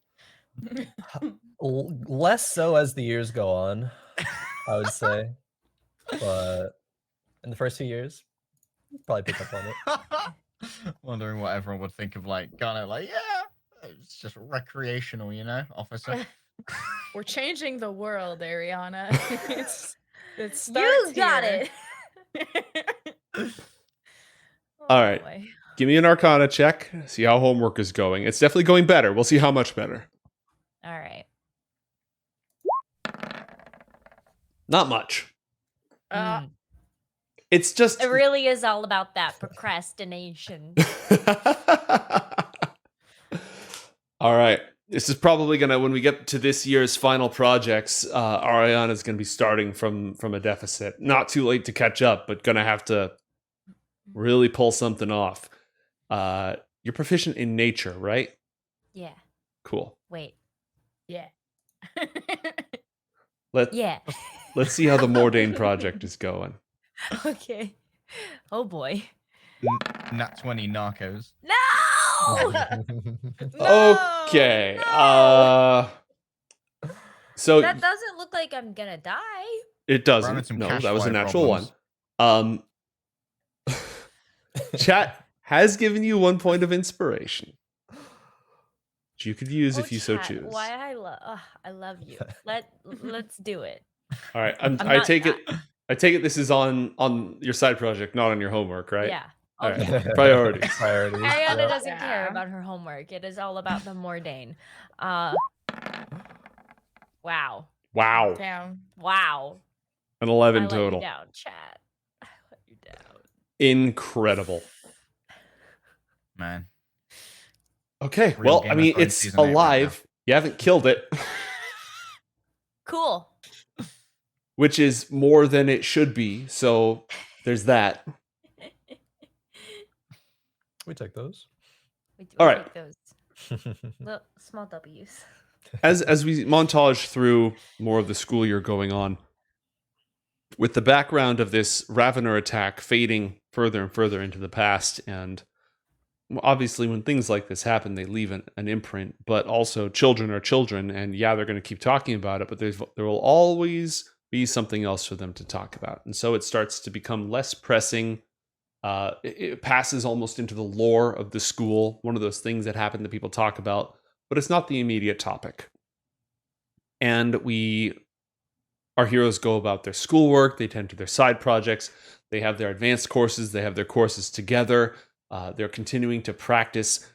Less so as the years go on, I would say. But in the first few years, probably pick up on it. Wondering what everyone would think of like Garnet. Like, yeah, it's just recreational, you know, officer. We're changing the world, Arianna. It You starts got here. it. All right. Boy. Give me an Arcana check. See how homework is going. It's definitely going better. We'll see how much better. All right. Not much. Mm. It's just. It really is all about that procrastination. All right. This is probably gonna, when we get to this year's final projects, Arianna is gonna be starting from a deficit. Not too late to catch up, but gonna have to really pull something off. You're proficient in nature, right? Yeah. Cool. Wait. Yeah. Yeah. Let's see how the Mordain project is going. Okay. Oh boy. Nat 20 narcos. No! Okay. No! So That doesn't look like I'm gonna die. it Running doesn't. some No, cash that was a flow natural problems. one. Chat has given you 1 point of inspiration, which you could use if you so chat, choose. Why I love you. Let's do it. All right. I'm I not- take it. I take it this is on your side project, not on your homework, right? Yeah. All right. Okay. Priorities. Priorities. Ariana yep. doesn't care Yeah. about her homework. It is all about the Mordain. Wow. Wow. Damn. Wow. An I 11 let total. you down, chat. I let you down. Incredible. Man. Okay. Real Well, Game I of mean, Thrones it's season 8 right alive. You haven't killed it, Cool. which is more than it should be. So there's that. We take those. All We'll right. take those little, small W's. As we montage through more of the school year going on, with the background of this Ravener attack fading further and further into the past, and obviously when things like this happen, they leave an imprint, but also children are children, and yeah, they're going to keep talking about it, but there will always be something else for them to talk about. And so it starts to become less pressing. It passes almost into the lore of the school, one of those things that happen that people talk about, but it's not the immediate topic. And our heroes go about their schoolwork, they tend to their side projects, they have their advanced courses, they have their courses together, they're continuing to practice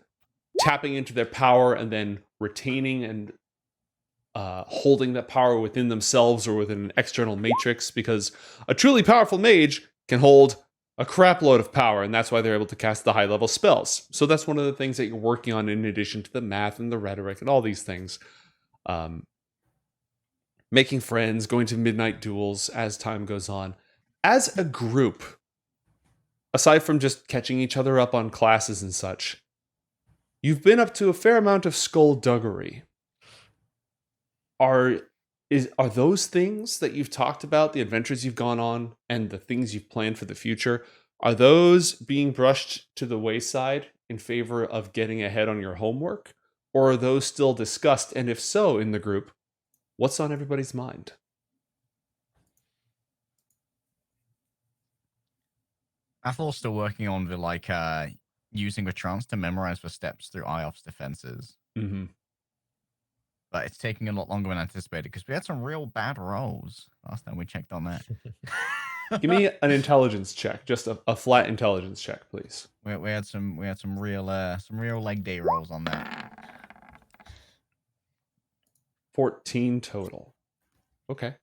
tapping into their power and then retaining and holding that power within themselves or within an external matrix, because a truly powerful mage can hold a crap load of power, and that's why they're able to cast the high-level spells. So that's one of the things that you're working on in addition to the math and the rhetoric and all these things. making friends, going to midnight duels as time goes on. As a group, aside from just catching each other up on classes and such, you've been up to a fair amount of skullduggery. Are those things that you've talked about, the adventures you've gone on, and the things you've planned for the future, are those being brushed to the wayside in favor of getting ahead on your homework? Or are those still discussed? And if so, in the group, what's on everybody's mind? Athalor's still working on the using the trance to memorize the steps through IOTH's defenses. Mm-hmm. But it's taking a lot longer than anticipated because we had some real bad rolls last time we checked on that. Give me an intelligence check, just a flat intelligence check, please. We had some real leg day rolls on that. 14 total. Okay.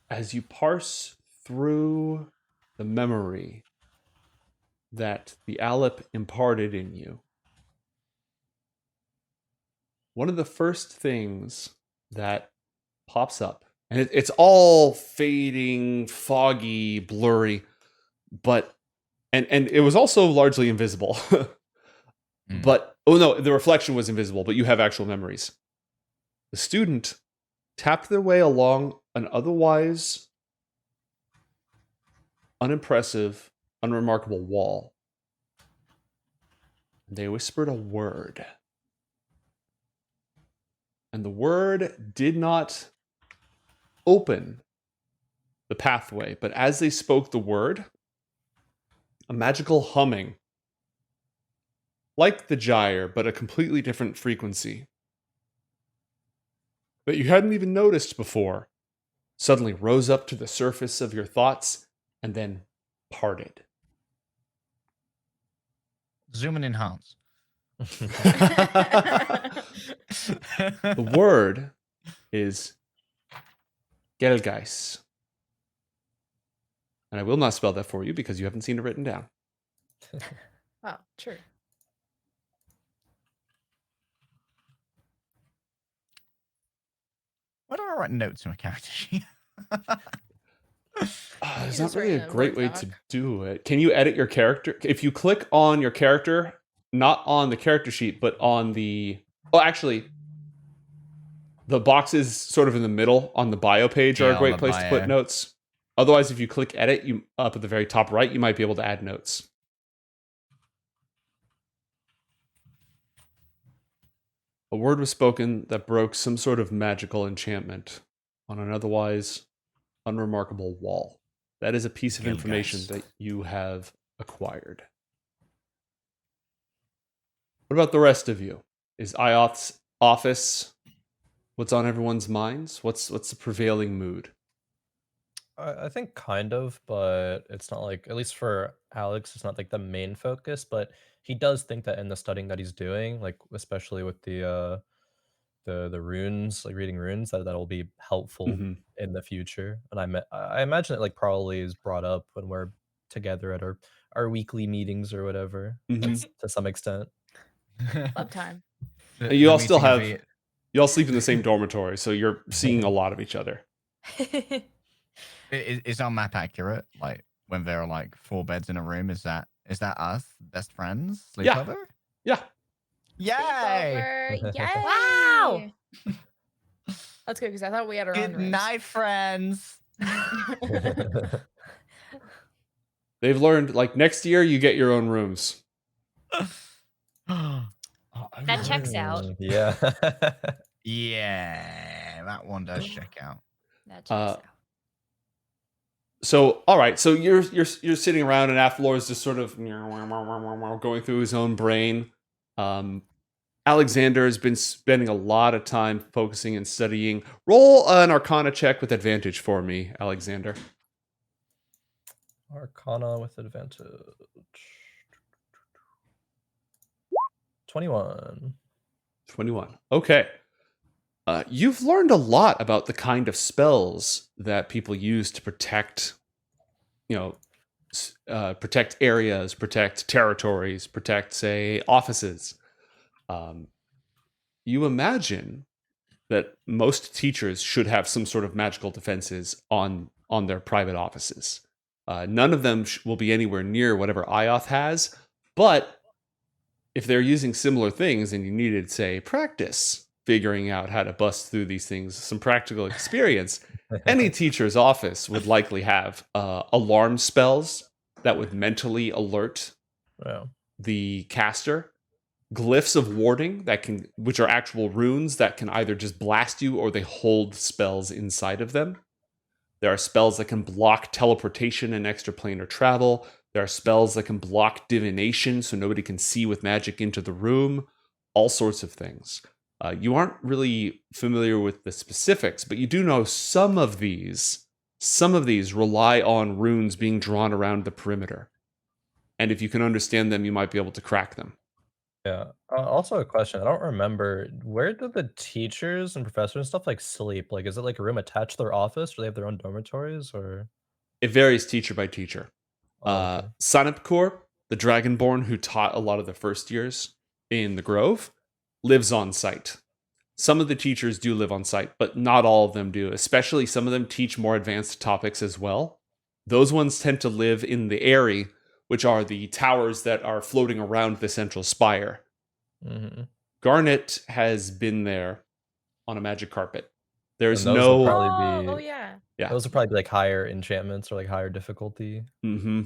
As you parse through the memory that the Alyp imparted in you, one of the first things that pops up, and it's all fading, foggy, blurry, but and it was also largely invisible. But oh no, the reflection was invisible, but you have actual memories. The student tapped their way along an otherwise unimpressive, unremarkable wall. They whispered a word. And the word did not open the pathway, but as they spoke the word, a magical humming, like the gyre, but a completely different frequency, that you hadn't even noticed before, suddenly rose up to the surface of your thoughts and then parted. Zoom and enhance. The word is Gelgeis. And I will not spell that for you because you haven't seen it written down. Oh, sure. Why do I write notes in my character sheet? There's just not really write a it in great Word way to doc. do it. Can you edit your character? If you click on your character, not on the character sheet, but on the... Oh, actually, the boxes sort of in the middle on the bio page are Yeah, a on great the place to put bio. notes. Otherwise, if you click edit, you up at the very top right, you might be able to add notes. A word was spoken that broke some sort of magical enchantment on an otherwise unremarkable wall. That is a piece of information Gelgeis. that you have acquired. What about the rest of you? Is IOTH's office what's on everyone's minds? What's the prevailing mood? I think kind of, but it's not like, at least for Alex, it's not like the main focus, but he does think that in the studying that he's doing, like especially with the runes, like reading runes, that'll be helpful Mhm. in the future. And I imagine it like probably is brought up when we're together at our weekly meetings or whatever, Mhm. to some extent. Love time. You all still meeting of have... You all sleep in the same dormitory, so you're seeing a lot of each other. Is our map accurate? Like when there are like 4 beds in a room, is that us, best friends, Yeah. sleepover? Yeah. Yay! Sleepover. Yay! Wow! That's good because I thought we had our own Good rooms. night, friends. They've learned, like, next year you get your own rooms. That checks out. Yeah. Yeah, that one does check out. That checks out. So, all right. So you're sitting around, and Athalor is just sort of going through his own brain. Alexander has been spending a lot of time focusing and studying. Roll an Arcana check with advantage for me, Alexander. Arcana with advantage. 21. 21. Okay. You've learned a lot about the kind of spells that people use to protect, protect areas, protect territories, protect, say, offices. You imagine that most teachers should have some sort of magical defenses on their private offices. None of them will be anywhere near whatever IOTH has, but if they're using similar things and you needed, say, practice figuring out how to bust through these things, some practical experience, any teacher's office would likely have alarm spells that would mentally alert Wow. the caster, glyphs of warding which are actual runes that can either just blast you or they hold spells inside of them. There are spells that can block teleportation and extraplanar travel. There are spells that can block divination so nobody can see with magic into the room. All sorts of things. You aren't really familiar with the specifics, but you do know some of these rely on runes being drawn around the perimeter. And if you can understand them, you might be able to crack them. Yeah. Also a question. I don't remember, where do the teachers and professors and stuff like sleep? Like, is it like a room attached to their office? Do they have their own dormitories or? It varies teacher by teacher. Oh, okay. Sanapkur, the Dragonborn who taught a lot of the first years in the Grove, lives on site. Some of the teachers do live on site, but not all of them do. Especially some of them teach more advanced topics as well. Those ones tend to live in the Eyrie, which are the towers that are floating around the central spire. Mm-hmm. Garnet has been there on a magic carpet. There's And those will no... probably be, yeah. Yeah. those will probably be like higher enchantments or like higher difficulty. Mm-hmm.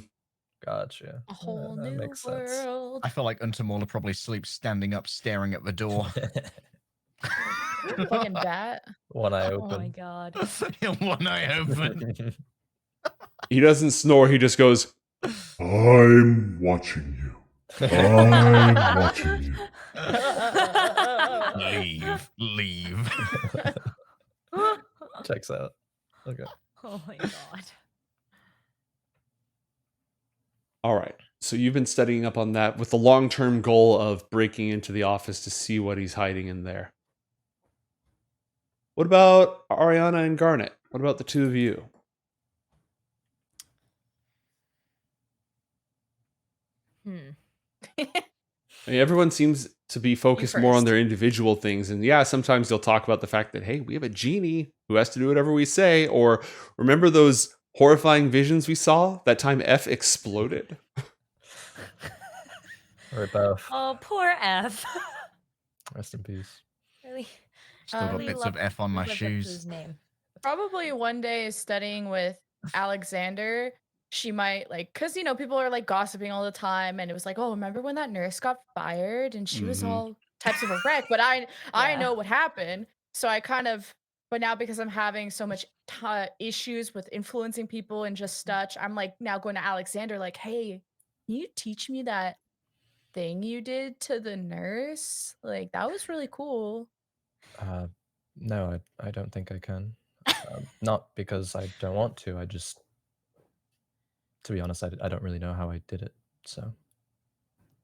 Gotcha. A whole That new makes sense. world. I feel like Untamola probably sleeps standing up, staring at the door. Fucking bat. One eye Oh my open. god. One eye open. He doesn't snore, he just goes, I'm watching you. I'm watching you. Leave. Checks out. Okay. Oh my god. all right. So you've been studying up on that with the long-term goal of breaking into the office to see what he's hiding in there. What about Arianna and Garnet? What about the two of you? I mean, everyone seems to be focused more on first. their individual things. And yeah, sometimes they'll talk about the fact that, hey, we have a genie who has to do whatever we say. Or remember those horrifying visions we saw? That time F exploded? Or both. Oh, poor F. Rest in peace. Really? Still got really bits love- of F on my lived up to his shoes. name. Probably one day studying with Alexander, she might like, because people are like gossiping all the time, and it was like, oh, remember when that nurse got fired and she was Mhm. all types of a wreck, but I Yeah. know what happened, so I kind of, but now because I'm having so much issues with influencing people and just such, I'm like now going to Alexander like, hey, can you teach me that thing you did to the nurse? Like that was really cool. No, I don't think I can. Not because I don't want to. I just, to be honest, I don't really know how I did it. So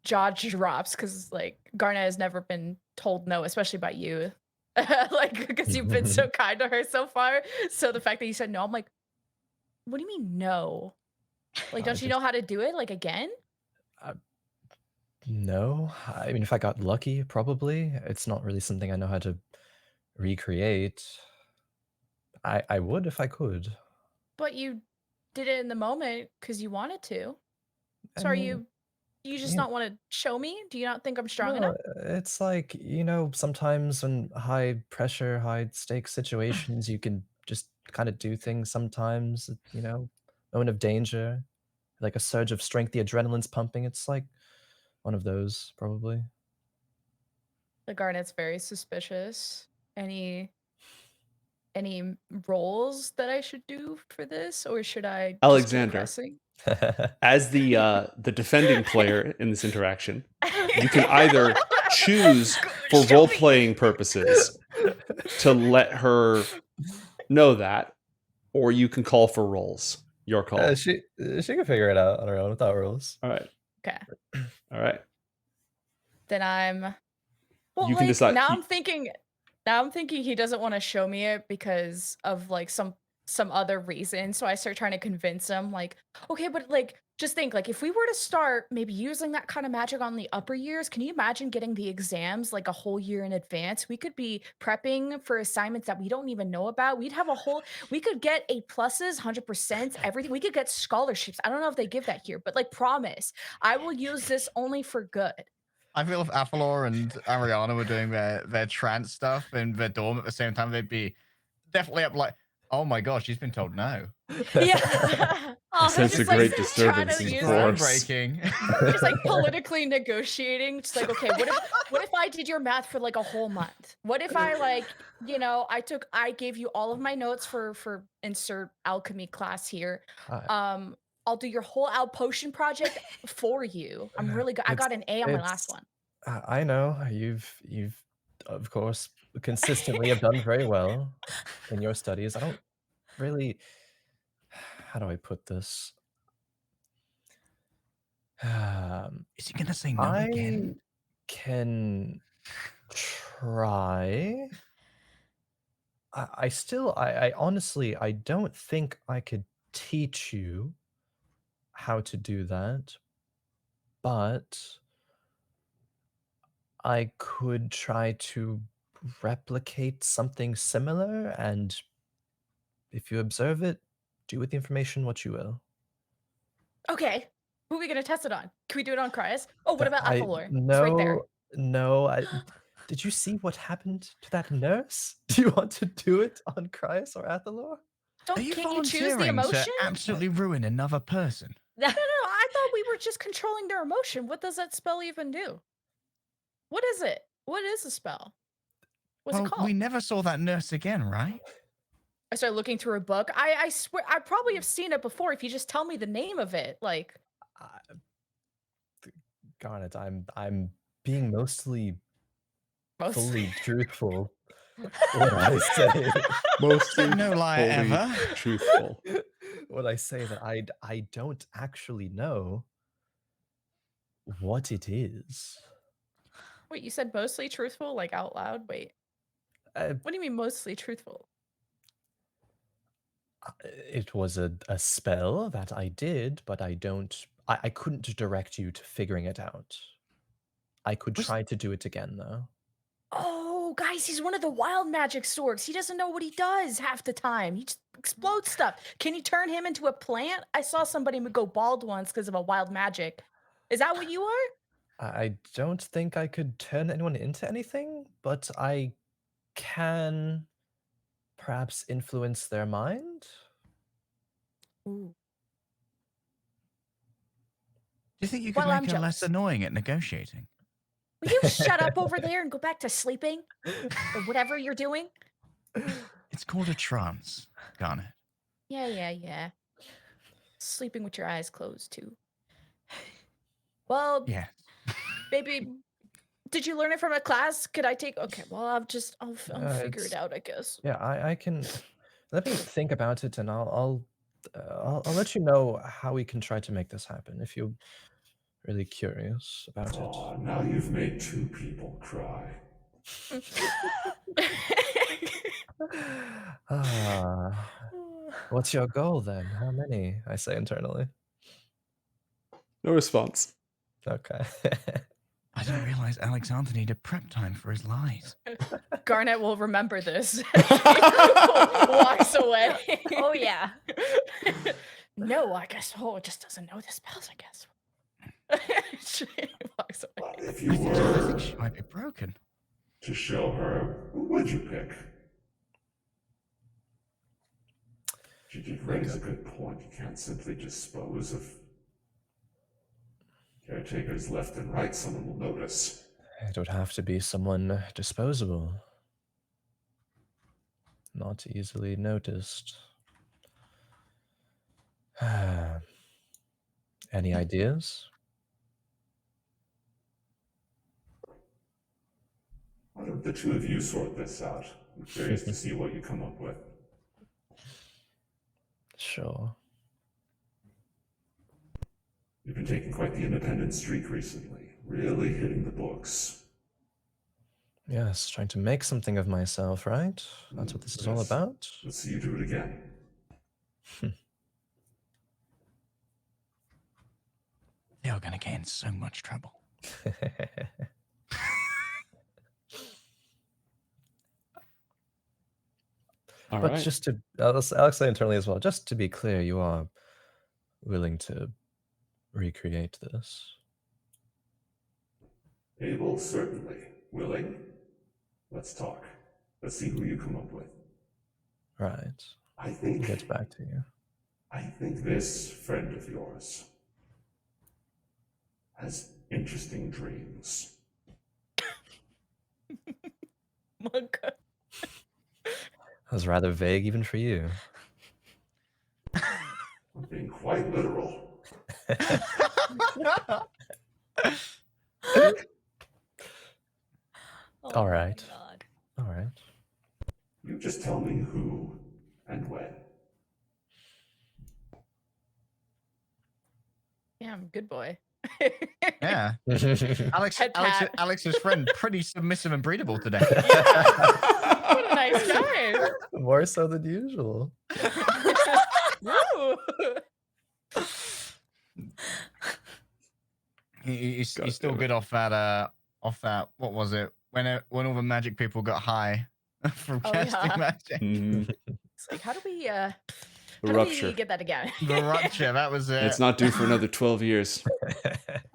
Jaw drops because like Garnet has never been told no, especially by you. Like because you've been so kind to her so far. So the fact that you said no, I'm like, what do you mean no? Like, I don't you know how to do it? Like again? no. I mean, if I got lucky, probably. It's not really something I know how to recreate. I would if I could. But you did it in the moment because you wanted to. I So are mean, you just yeah. not want to show me? Do you not think I'm strong No, enough? it's like, sometimes in high pressure, high stakes situations, you can just kind of do things sometimes, moment of danger, like a surge of strength, the adrenaline's pumping. It's like one of those, probably. The Garnet's very suspicious. Any roles that I should do for this, or should I just keep Alexander, pressing? as the defending player in this interaction, you can either choose for Show me. role-playing purposes to let her know that, or you can call for rolls. Your call. She can figure it out on her own without rules. All right. Okay. All right. Then I'm well, You can like, decide. now I'm thinking he doesn't want to show me it because of like some other reason. So I start trying to convince him, like, okay, but like Just think, like, if we were to start maybe using that kind of magic on the upper years, can you imagine getting the exams like a whole year in advance? We could be prepping for assignments that we don't even know about. We could get A pluses, 100%, everything. We could get scholarships. I don't know if they give that here, but like, promise, I will use this only for good. I feel if Athalor and Arianna were doing their trance stuff in their dorm at the same time, they'd be definitely up like, oh my gosh, she's been told no. Yeah. Oh, sense just a like great trying disturbance to in use the force. Groundbreaking. just like politically negotiating. Just like, okay, what if I did your math for like a whole month? What if I like, I gave you all of my notes for insert alchemy class here. I'll do your whole potion project for you. I'm really good. I got an A on my last one. I know you've of course consistently have done very well in your studies. I don't really. How do I put this? Is he gonna say no again? I can try. I honestly, I don't think I could teach you how to do that, but I could try to replicate something similar, and if you observe it, do with the information what you will. Okay. Who are we gonna test it on? Can we do it on Cryas? Oh, what about I Athalor? It's right there. no. Did you see what happened to that nurse? Do you want to do it on Cryas or Athalor? Are you Can't you choose the volunteering emotion? to absolutely ruin another person? No, I thought we were just controlling their emotion. What does that spell even do? What is it? What is the spell? What's it called? We never saw that nurse again, right? I started looking through a book. I swear I probably have seen it before. If you just tell me the name of it, like Garnet, I'm being mostly fully truthful. What I say, Mostly No lie fully ever. truthful. what I say that I don't actually know what it is. wait, you said mostly truthful, like out loud? Wait, what do you mean mostly truthful? It was a spell that I did, but I couldn't direct you to figuring it out. I could try to do it again, though. Oh, guys, he's one of the wild magic storks. He doesn't know what he does half the time. He just explodes stuff. Can you turn him into a plant? I saw somebody go bald once because of a wild magic. Is that what you are? I don't think I could turn anyone into anything, but I can perhaps influence their mind. Ooh. Do you think you could Well, I'm make her jealous. less annoying at negotiating? Will you shut up over there and go back to sleeping? Or whatever you're doing? It's called a trance, Garnet. Yeah. Sleeping with your eyes closed, too. Well, Yeah. baby, did you learn it from a class? Could I take... Okay, well, I'll figure it It's- out, I guess. Yeah, I can. Let me think about it, and I'll let you know how we can try to make this happen if you're really curious about it. Aw, now you've made two people cry. What's your goal then? How many? I say internally. No response. Okay. I didn't realize Alyxander needed prep time for his lies. Garnet will remember this. Walks away. Oh yeah. No, I guess. Oh, it just doesn't know the spells, I guess. She walks away. But if I you think were she might be broken. to show her, who would you pick? She raises a good point. You can't simply dispose of caretakers left and right. Someone will notice. It would have to be someone disposable. Not easily noticed. Any ideas? Why don't the two of you sort this out? I'm curious to see what you come up with. Sure. You've been taking quite the independent streak recently, really hitting the books. Yes, trying to make something of myself, right? That's what this is all Yes. about. Let's see you do it again. You're gonna get in so much trouble. All But right. just to, I'll say internally as well, just to be clear, you are willing to recreate this. Able, certainly. Willing? Let's talk. Let's see who you come up with. Right. I He think gets back to you. this friend of yours has interesting dreams. Monk. That was rather vague even for you. I'm being quite literal. Oh All my right. God. All right. You just tell me who and when. Damn, good boy. Yeah. Alex, Head pat. Alex's friend, pretty submissive and breedable today. What a nice guy. More so than usual. Woo. He's God still damn it. good off that. What was it? When all the magic people got high from Oh, casting yeah. magic. Mhm. It's like, how do we how The do rupture. we get that again? The rupture. That was it. It's not due for another 12 years.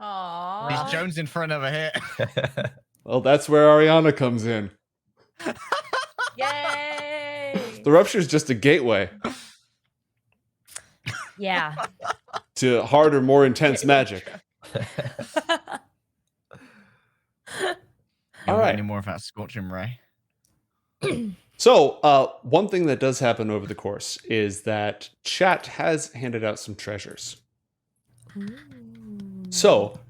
Aww. He's Jones in front of a hit. Well, that's where Arianna comes in. Yay. The rupture is just a gateway Yeah. to harder, more intense magic. You All got right. any more of that scorching ray? So, one thing that does happen over the course is that chat has handed out some treasures. So,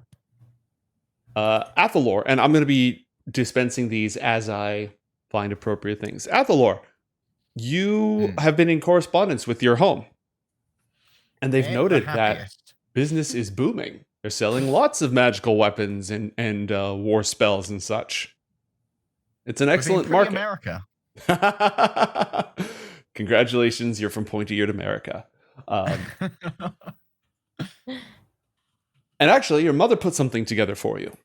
Athalor, and I'm going to be dispensing these as I find appropriate things. Athalor, you have been in correspondence with your home, and they've Ain't noted the that happiest. business is booming. They're selling lots of magical weapons and war spells and such. It's an We're being excellent pretty market. America. Congratulations, you're from pointy-eared America. And actually, your mother put something together for you.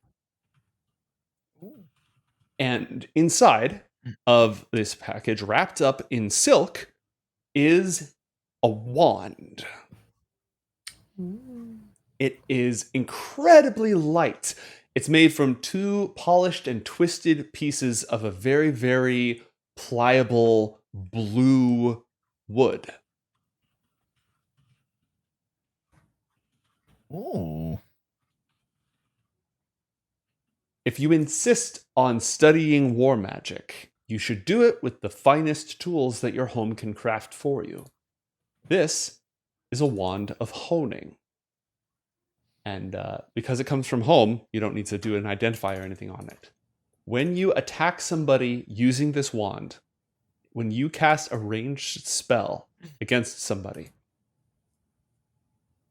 And inside of this package, wrapped up in silk, is a wand. It is incredibly light. It's made from 2 polished and twisted pieces of a very, very pliable blue wood. Ooh. If you insist on studying war magic, you should do it with the finest tools that your home can craft for you. This is a wand of honing. And because it comes from home, you don't need to do an identifier or anything on it. When you attack somebody using this wand, when you cast a ranged spell against somebody,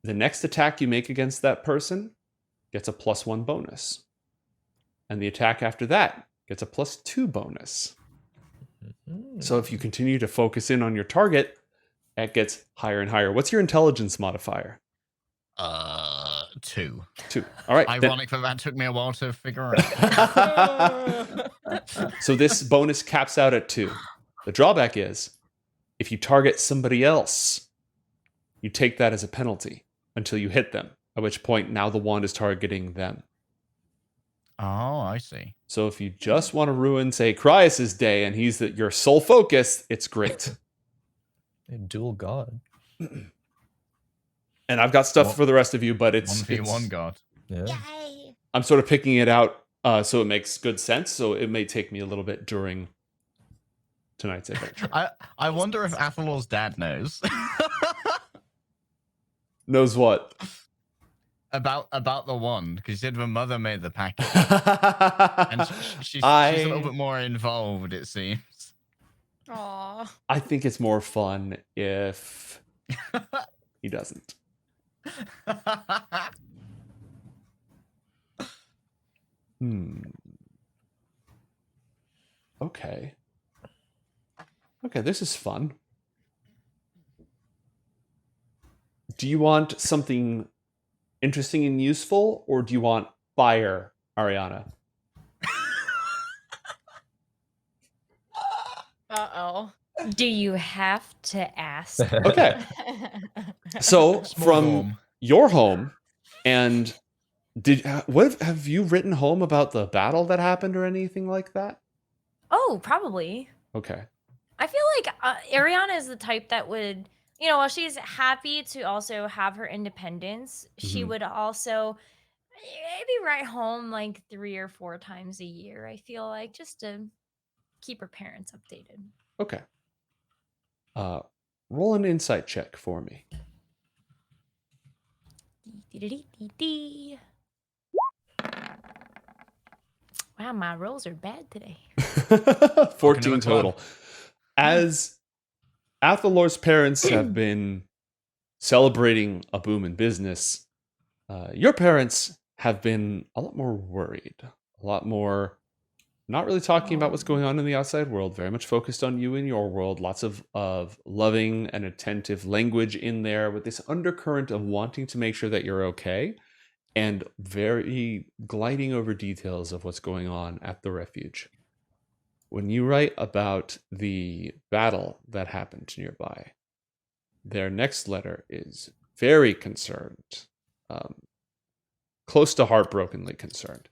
the next attack you make against that person gets a +1 bonus. And the attack after that gets a +2 bonus. So if you continue to focus in on your target, it gets higher and higher. What's your intelligence modifier? 2. 2. All right. then- Ironic that took me a while to figure out. So this bonus caps out at 2. The drawback is, if you target somebody else, you take that as a penalty until you hit them, at which point now the wand is targeting them. Oh, I see. So if you just want to ruin, say, Cryas's day and he's your sole focus, it's great. A dual god. And I've got stuff Well, for the rest of you, but it's 1v1 god. Yeah. Yay. I'm sort of picking it out so it makes good sense. So it may take me a little bit during tonight's adventure. I wonder if Athalor's dad knows Knows what? about the wand, because he said the mother made the package, and she's a little bit more involved, it seems. Aw. I think it's more fun if he doesn't. Okay. Okay, this is fun. Do you want something interesting and useful, or do you want fire, Arianna? Uh-oh. Do you have to ask? Okay. So Small from home. your home, and what have you written home about the battle that happened or anything like that? Oh, probably. Okay. I feel like Arianna is the type that would, while she's happy to also have her independence, she Mhm. would also maybe write home like 3 or 4 times a year, I feel like, just to keep her parents updated. Okay. Roll an insight check for me. Dee-dee-dee-dee-dee. Wow, my rolls are bad today. 14 a club. total. As Athalor's parents have been celebrating a boom in business, your parents have been a lot more worried, a lot more not really talking about what's going on in the outside world, very much focused on you and your world, lots of loving and attentive language in there with this undercurrent of wanting to make sure that you're okay, and very gliding over details of what's going on at the refuge. When you write about the battle that happened nearby, their next letter is very concerned, close to heartbrokenly concerned.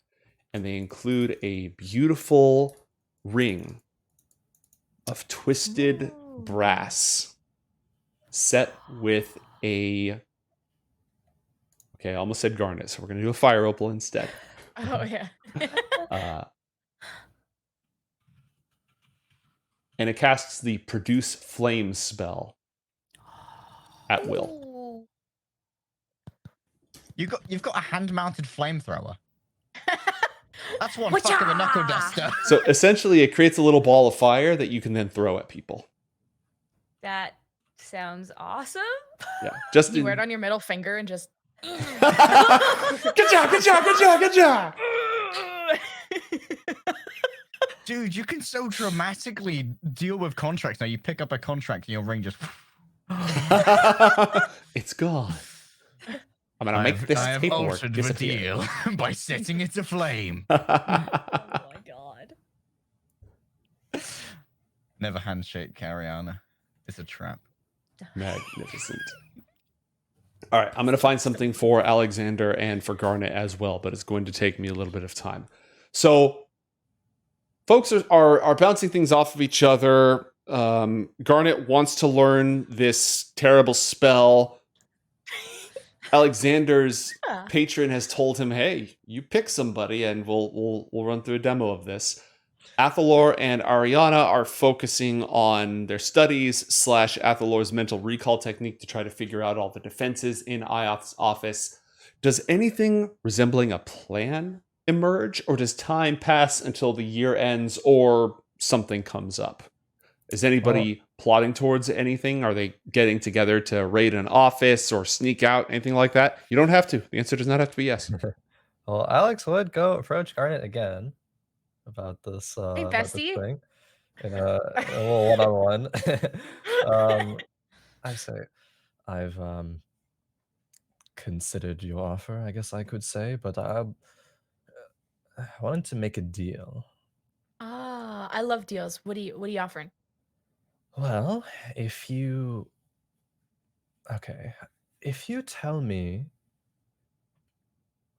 And they include a beautiful ring of twisted Ooh. brass set with a... Okay, I almost said garnet, so we're going to do a fire opal instead. Oh, yeah. And it casts the produce flame spell at will. Ooh. You've got a hand-mounted flamethrower. That's one Whatcha? fuck of a knuckle duster. So essentially, it creates a little ball of fire that you can then throw at people. That sounds awesome. Yeah, just You wear it on your middle finger and just... Good job, good job, good job, good job. Dude, you can so dramatically deal with contracts. Now you pick up a contract and your ring just... It's gone. I'm gonna make this I have paperwork altered the disappear. deal by setting it aflame. Oh my god. Never handshake, Arianna. It's a trap. Magnificent. All right, I'm going to find something for Alyxander and for Garnet as well, but it's going to take me a little bit of time. So, folks are bouncing things off of each other. Garnet wants to learn this terrible spell. Alyxander's patron has told him, "Hey, you pick somebody, and we'll run through a demo of this." Athalor and Arianna are focusing on their studies / Athalor's mental recall technique to try to figure out all the defenses in IOTH's office. Does anything resembling a plan emerge, or does time pass until the year ends or something comes up? Is anybody plotting towards anything? Are they getting together to raid an office or sneak out, anything like that? You don't have to. The answer does not have to be yes. Well, Alex would go approach Garnet again about this Hey, bestie. thing in a little one-on-one. I say, I've considered your offer, I guess I could say, but I wanted to make a deal. Ah, I love deals. What are you offering? Well, if you tell me,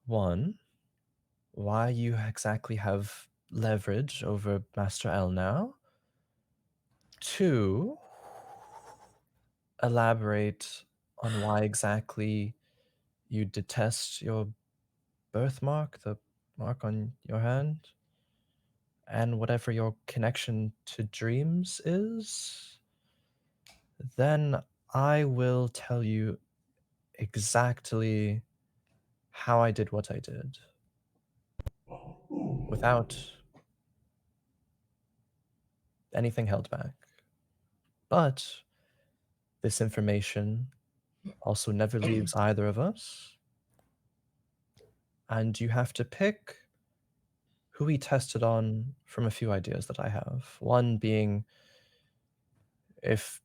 one, why you exactly have leverage over Master L now. Two, elaborate on why exactly you detest your birthmark, the mark on your hand, and whatever your connection to dreams is. Then I will tell you exactly how I did what I did without anything held back. But this information also never leaves either of us. And you have to pick who he tested on from a few ideas that I have. One being if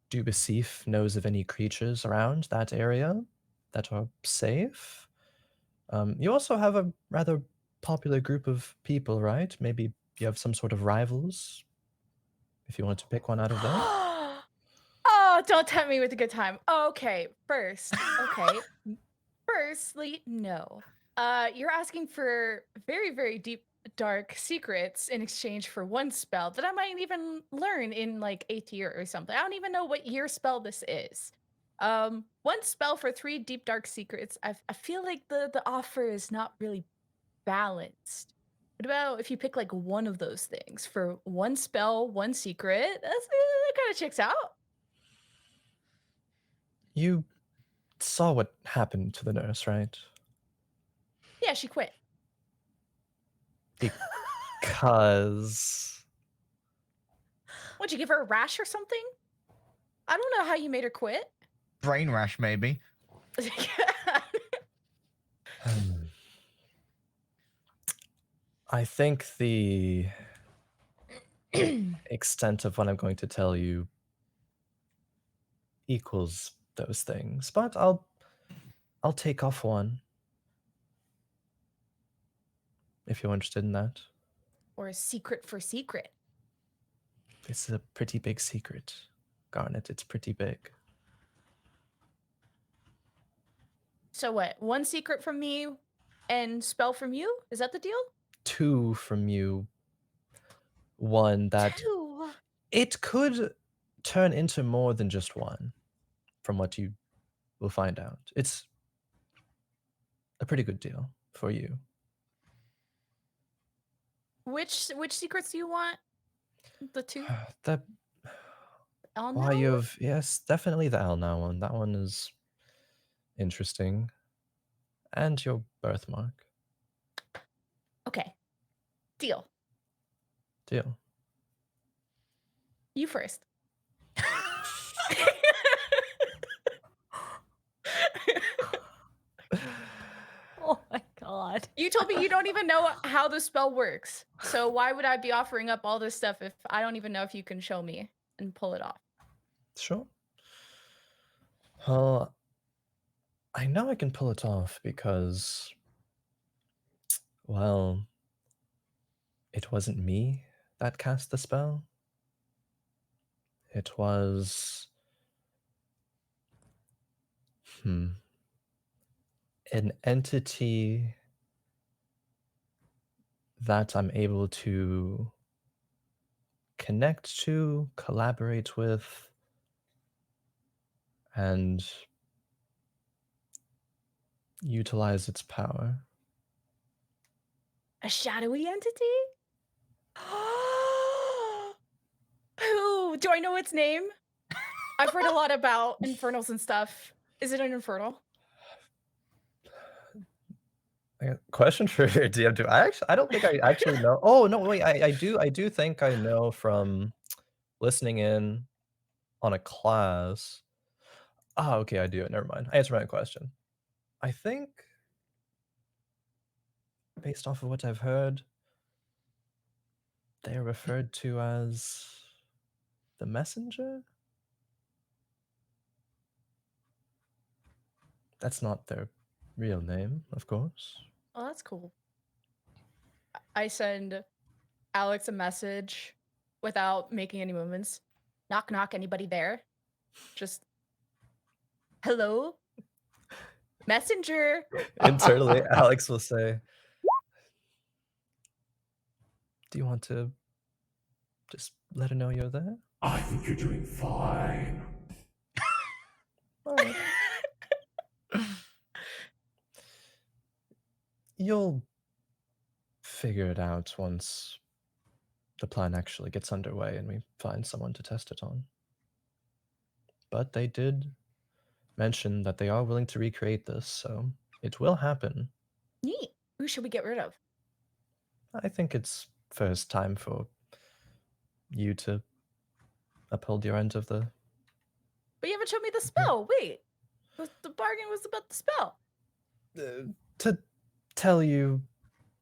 Dubasif knows of any creatures around that area that are safe. You also have a rather popular group of people, right? Maybe you have some sort of rivals, if you want to pick one out of there. Oh, don't tempt me with a good time. Okay, firstly, no. You're asking for very, very deep, dark secrets in exchange for one spell that I might even learn in like 8th year or something. I don't even know what year spell this is. One spell for 3 deep, dark secrets. I feel like the offer is not really balanced. What about if you pick like one of those things for one spell, one secret? That kind of checks out. You saw what happened to the nurse, right? Yeah, she quit. Because Would you give her a rash or something? I don't know how you made her quit. Brain rash, maybe. I think the extent of what I'm going to tell you equals those things, but I'll take off one if you're interested in that. Or a secret for secret. It's a pretty big secret, Garnet. It's pretty big. So what? One secret from me and spell from you? Is that the deal? 2 from you. One that 2. it could turn into more than just one, from what you will find out. It's a pretty good deal for you. Which secrets do you want? The 2? The Oh why no. you've yes, definitely the Alnow one. That one is interesting. And your birthmark. Okay. Deal. Deal. You first. Oh my god. You told me you don't even know how the spell works. So why would I be offering up all this stuff if I don't even know if you can show me and pull it off? Sure. Well, I know I can pull it off because, well, it wasn't me that cast the spell. It was an entity that I'm able to connect to, collaborate with, and utilize its power. A shadowy entity? Who? Do I know its name? I've read a lot about Infernals and stuff. Is it an Infernal? I got a question for your DM. I don't think I actually know. Oh no, wait, I do think I know from listening in on a class. Ah, okay, I do. Never mind. I answered my own question. I think, based off of what I've heard, they're referred to as the messenger. That's not their real name, of course. Oh, that's cool. I send Alex a message without making any movements. Knock, knock, anybody there? Just, hello? Messenger? Internally, Alex will say, "Do you want to just let her know you're there?" I think you're doing fine. All right. You'll figure it out once the plan actually gets underway and we find someone to test it on. But they did mention that they are willing to recreate this, so it will happen. Neat. Who should we get rid of? I think it's first time for you to uphold your end of the. But you haven't showed me the spell. Wait. The bargain was about the spell. To tell you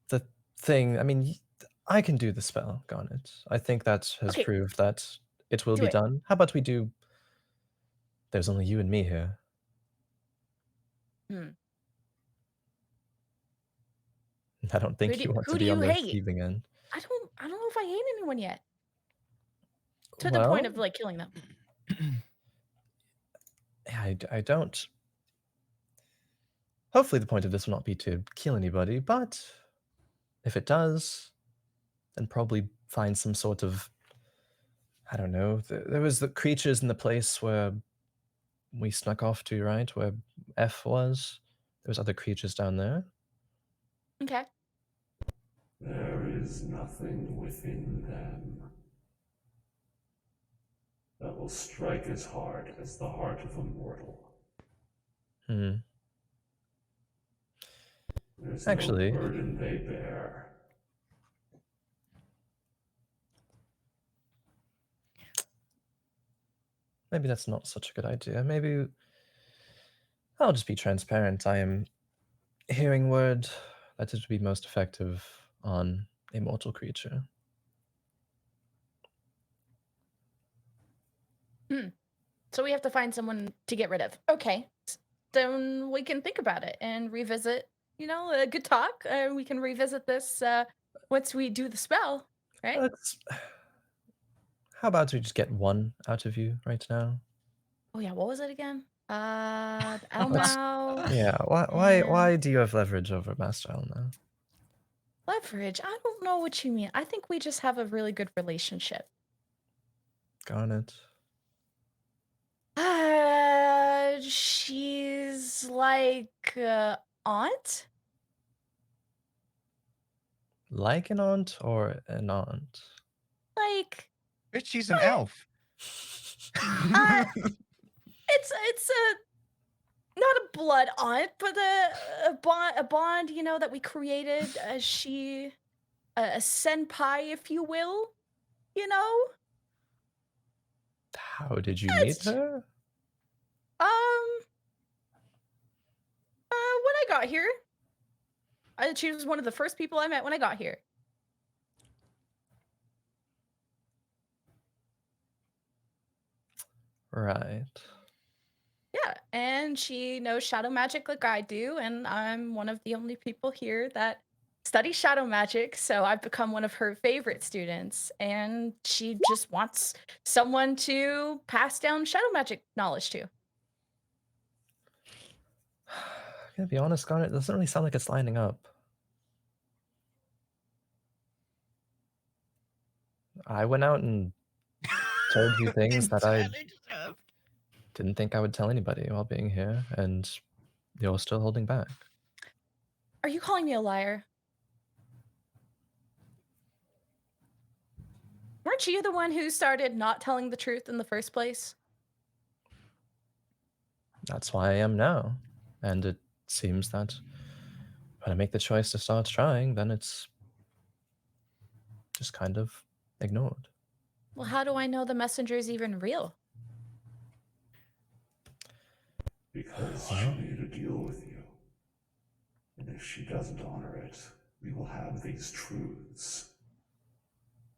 the thing, I mean, I can do the spell, Garnet. I think that has Okay. proved that it will Do be it. done. How about we do. There's only you and me here. I don't think you want who to do be on you the hate? receiving end. I don't know if I hate anyone yet. To the Well, point of like killing them. yeah, I don't. Hopefully, the point of this will not be to kill anybody, but if it does, then probably find some sort of, I don't know. There was the creatures in the place where we snuck off to, right? Where F was. There was other creatures down there. Okay. There is nothing within them that will strike as hard as the heart of a mortal. Hmm. There's Actually, no burden they bear. maybe that's not such a good idea. Maybe I'll just be transparent. I am hearing word that it would be most effective on a mortal creature. So we have to find someone to get rid of. Okay. Then we can think about it and revisit, a good talk. We can revisit this once we do the spell, right? How about we just get one out of you right now? Oh yeah, what was it again? The Let's- Elnow. Yeah. Why do you have leverage over Master Elna? Leverage. I don't know what you mean. I think we just have a really good relationship. Garnet. She's like aunt. Like an aunt or an aunt? Like Bitch, she's an elf. it's a not a blood aunt, but a bond, that we created. She a senpai, if you will. How did you Yeah, meet her? When I got here, she was one of the first people I met when I got here. Right. Yeah, and she knows shadow magic like I do, and I'm one of the only people here that study shadow magic, so I've become one of her favorite students, and she just wants someone to pass down shadow magic knowledge to. I'm gonna be honest, Garnet, it doesn't really sound like it's lining up. I went out and told you things that I didn't think I would tell anybody while being here, and you're still holding back. Are you calling me a liar? Weren't you the one who started not telling the truth in the first place? That's why I am now. And it seems that when I make the choice to start trying, then it's just kind of ignored. Well, how do I know the messenger is even real? Because she made a deal with you. And if she doesn't honor it, we will have these truths.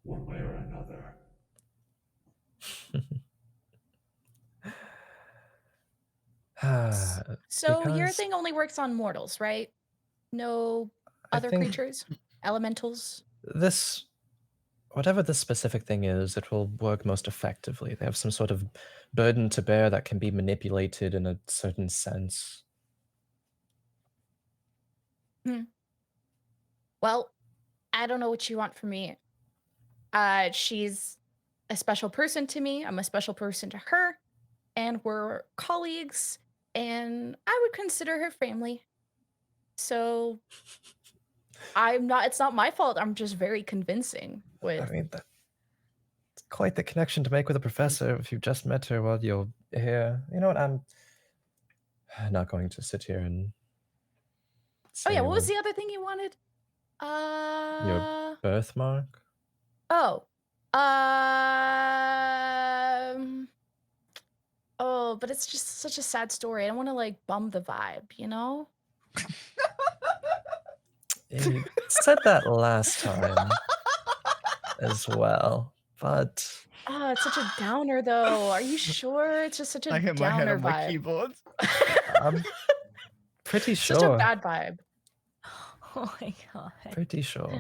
One way or another. So your Because thing only works on mortals, right? No I other think creatures? Elementals? this, whatever this specific thing is, it will work most effectively. They have some sort of burden to bear that can be manipulated in a certain sense. Well, I don't know what you want from me. She's a special person to me. I'm a special person to her. And we're colleagues. And I would consider her family. So it's not my fault. I'm just very convincing with. I mean, that's quite the connection to make with a professor if you've just met her while you're here. You know what? I'm not going to sit here and. Oh yeah, what was say the other thing you wanted? your birthmark? Oh. Oh, but it's just such a sad story. I don't want to like bum the vibe, you know? You said that last time as well, but Oh, it's such a downer though. Are you sure? It's just such a I hit my head downer on my vibe. keyboard. I'm pretty Such a sure. bad vibe. Oh my god. Pretty sure.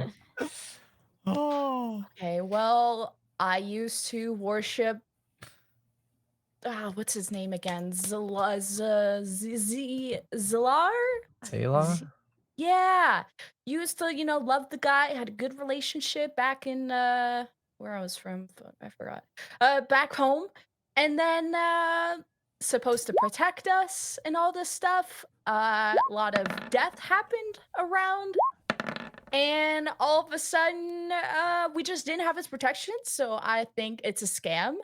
Oh. Okay, well, I used to worship. What's his name again? Zilar? Taylor? Yeah. Used to, love the guy, had a good relationship back in where I was from. I forgot. Back home. And then supposed to protect us and all this stuff. A lot of death happened around. And all of a sudden, we just didn't have his protection, so I think it's a scam.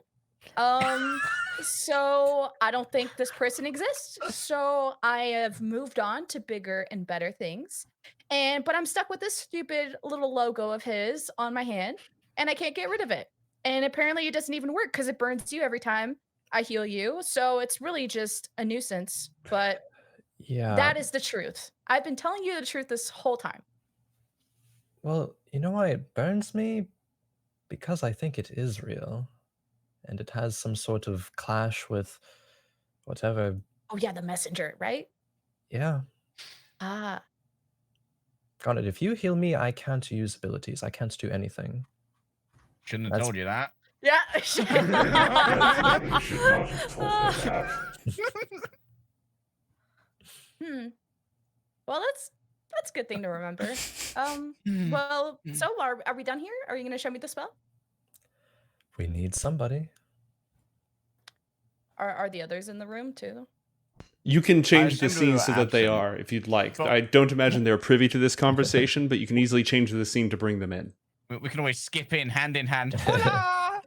So I don't think this person exists. So I have moved on to bigger and better things. But I'm stuck with this stupid little logo of his on my hand, and I can't get rid of it. And apparently it doesn't even work because it burns you every time I heal you. So it's really just a nuisance. But Yeah. that is the truth. I've been telling you the truth this whole time. Well, you know why it burns me? Because I think it is real. And it has some sort of clash with whatever. Oh yeah, the messenger, right? Yeah. Ah. Garnet, if you heal me, I can't use abilities. I can't do anything. Shouldn't have That's- told you that. Yeah. You should not have told her that. Well, that's a good thing to remember. Well, so are we done here? Are you gonna show me the spell? We need somebody. Are the others in the room too? You can change the assumed we were scene so that they absent. are, if you'd like. But- I don't imagine they're privy to this conversation, but you can easily change the scene to bring them in. We can always skip in hand. Hola!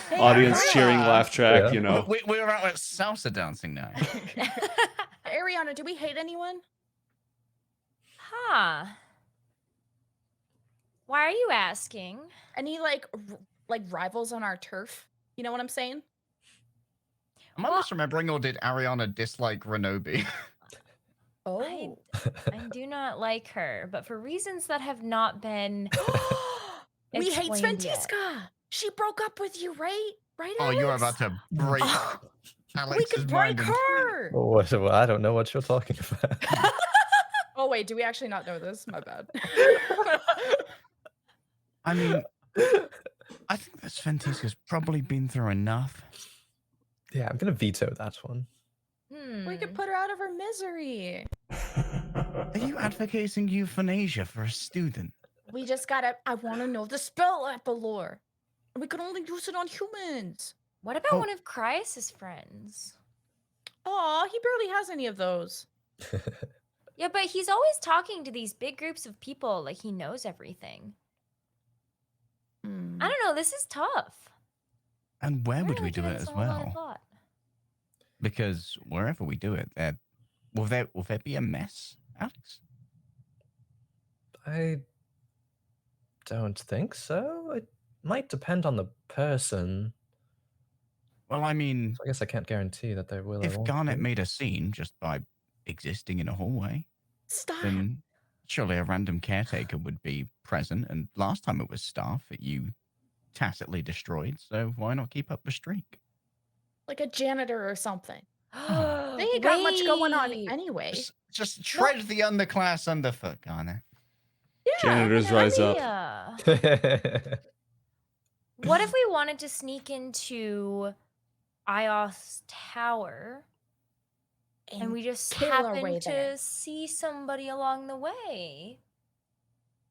Hey, Audience Arianna. cheering, laugh track, Yeah. you know. We're out at salsa dancing now. Arianna, do we hate anyone? Huh. Why are you asking? Any like rivals on our turf? You know what I'm saying? Am I misremembering, or did Arianna dislike Renobi? Oh. I do not like her, but for reasons that have not been We hate explained yet. Sventiska. She broke up with you, right? Right, Oh, you're Alex? about to break We Alex's could break mind. her. Well, I don't know what you're talking about. Oh wait, do we actually not know this? My bad. I mean, I think that Sventiska's probably been through enough. Yeah, I'm gonna veto that one. We could put her out of her misery. Are you advocating euthanasia for a student? We just gotta. I want to know the spell, Athalor. We could only use it on humans. What about Oh. one of Cryus's friends? Aw, he barely has any of those. Yeah, but he's always talking to these big groups of people like he knows everything. I don't know, this is tough. And where would Really we do it given as some a lot of well? thought. Because wherever we do it, will there be a mess, Alex? I don't think so. It might depend on the person. Well, I mean, So I guess I can't guarantee that there will. or if won't Garnet be. made a scene just by existing in a hallway, Stop. then surely a random caretaker would be present. And last time it was staff that you tacitly destroyed, so why not keep up the streak? Like a janitor or something. They ain't got much going on Wait. anyway. Just tread the underclass underfoot, Garnet. Yeah. Janitors An rise up. idea. What if we wanted to sneak into IOTH's tower and we just kill our way happen to there. see somebody along the way?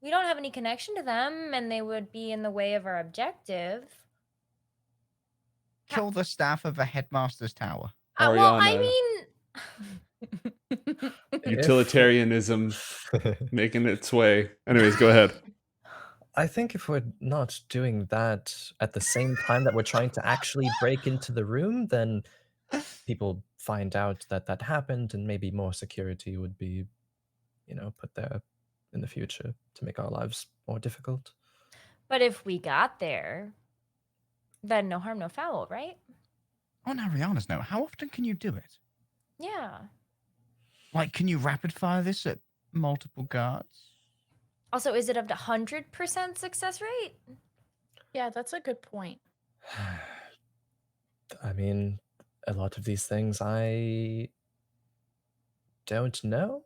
We don't have any connection to them and they would be in the way of our objective. Kill the staff of the headmaster's tower. Well, I Arianna. mean, Utilitarianism making its way. Anyways, go ahead. I think if we're not doing that at the same time that we're trying to actually break into the room, then people find out that that happened, and maybe more security would be, put there in the future to make our lives more difficult. but if we got there, then no harm, no foul, right? On Ariana's note, how often can you do it? Yeah. Like, can you rapid fire this at multiple guards? Also, is it up to 100% success rate? Yeah, that's a good point. I mean, a lot of these things I don't know.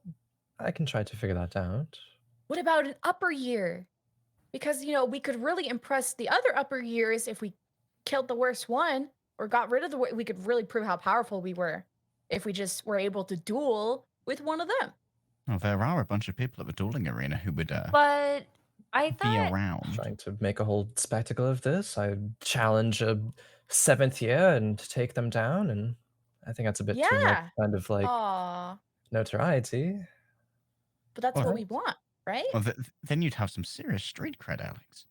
I can try to figure that out. What about an upper year? Because, we could really impress the other upper years if we killed the worst one or got rid of we could really prove how powerful we were if we just were able to duel with one of them. Well, there are a bunch of people at the dueling arena who would But I be thought around. Trying to make a whole spectacle of this. I challenge a 7th year and take them down, and I think that's a bit too much Yeah. kind of like Aw, notoriety. but that's Well, what we want, right? Well, then you'd have some serious street cred, Alex.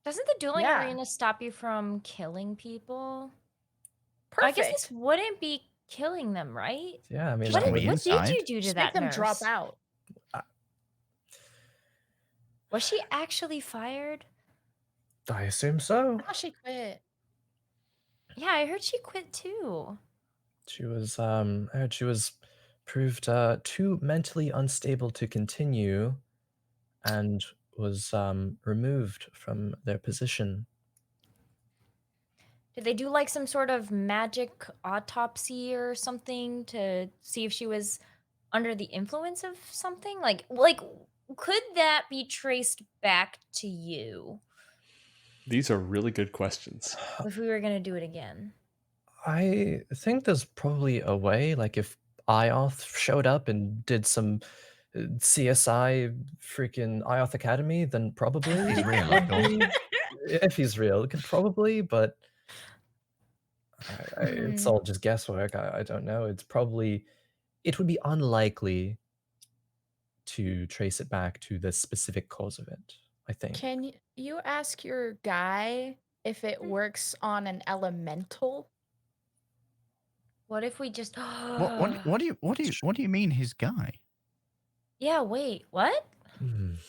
doesn't the dueling Yeah. arena stop you from killing people? Perfect. I guess this wouldn't be killing them, right? Yeah, I mean, Just What on did, the what did inside. you do to Just that make them drop nurse? out. Was she actually fired? I assume so. Oh, she quit. Yeah, I heard she quit too. She was, I heard she was proved too mentally unstable to continue and was removed from their position. Did they do like some sort of magic autopsy or something to see if she was under the influence of something? Like could that be traced back to you These are really good questions. if we were gonna do it again? I think there's probably a way, like if IOTH showed up and did some CSI freaking IOTH Academy, then probably. He's real, of course. If he's real, it could probably, but it's all just guesswork. I don't know. It would be unlikely to trace it back to the specific cause of it, I think. Can you ask your guy if it works on an elemental? What if we just What do you mean, his guy? Yeah, wait, what?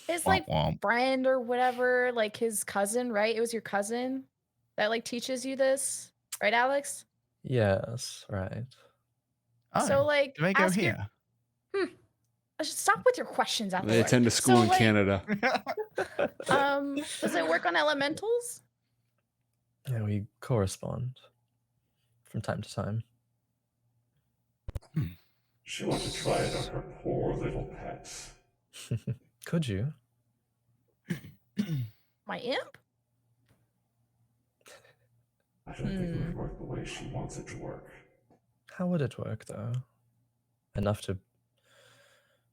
His Womp like womp. friend or whatever, like his cousin, right? It was your cousin that like teaches you this, right, Alex? Yes, right. Oh, So like, do they go ask your- here? Stop with your questions, Athalor. They attend a school So, in like, Canada. Does it work on elementals? Yeah, we correspond from time to time. She wants to try it on her poor little pets. Could you? My imp? I don't think it would work the way she wants it to work. How would it work, though? Enough to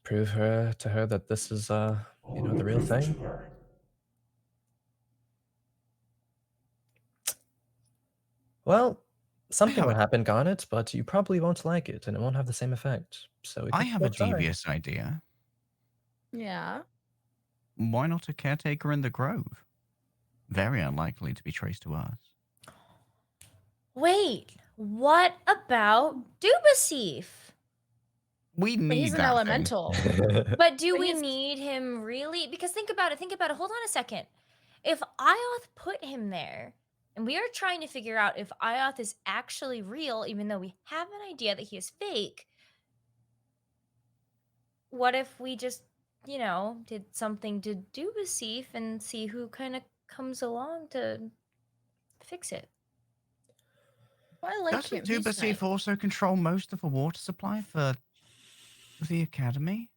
prove to her that this is, All the would real prove it thing? to her. Well, something have would a- happen, Garnet, but you probably won't like it, and it won't have the same effect. So we I can have a still try. devious idea. Yeah. Why not a caretaker in the Grove? Very unlikely to be traced to us. Wait, what about Dubasif? We But need he's an that thing. elemental. But do But we he's- need him really? Because think about it. Hold on a second. If IOTH put him there, and we are trying to figure out if IOTH is actually real, even though we have an idea that he is fake, what if we just, did something to Dubasif and see who kind of comes along to fix it? I like Doesn't him. He's Dubasif nice. also control most of the water supply for the academy?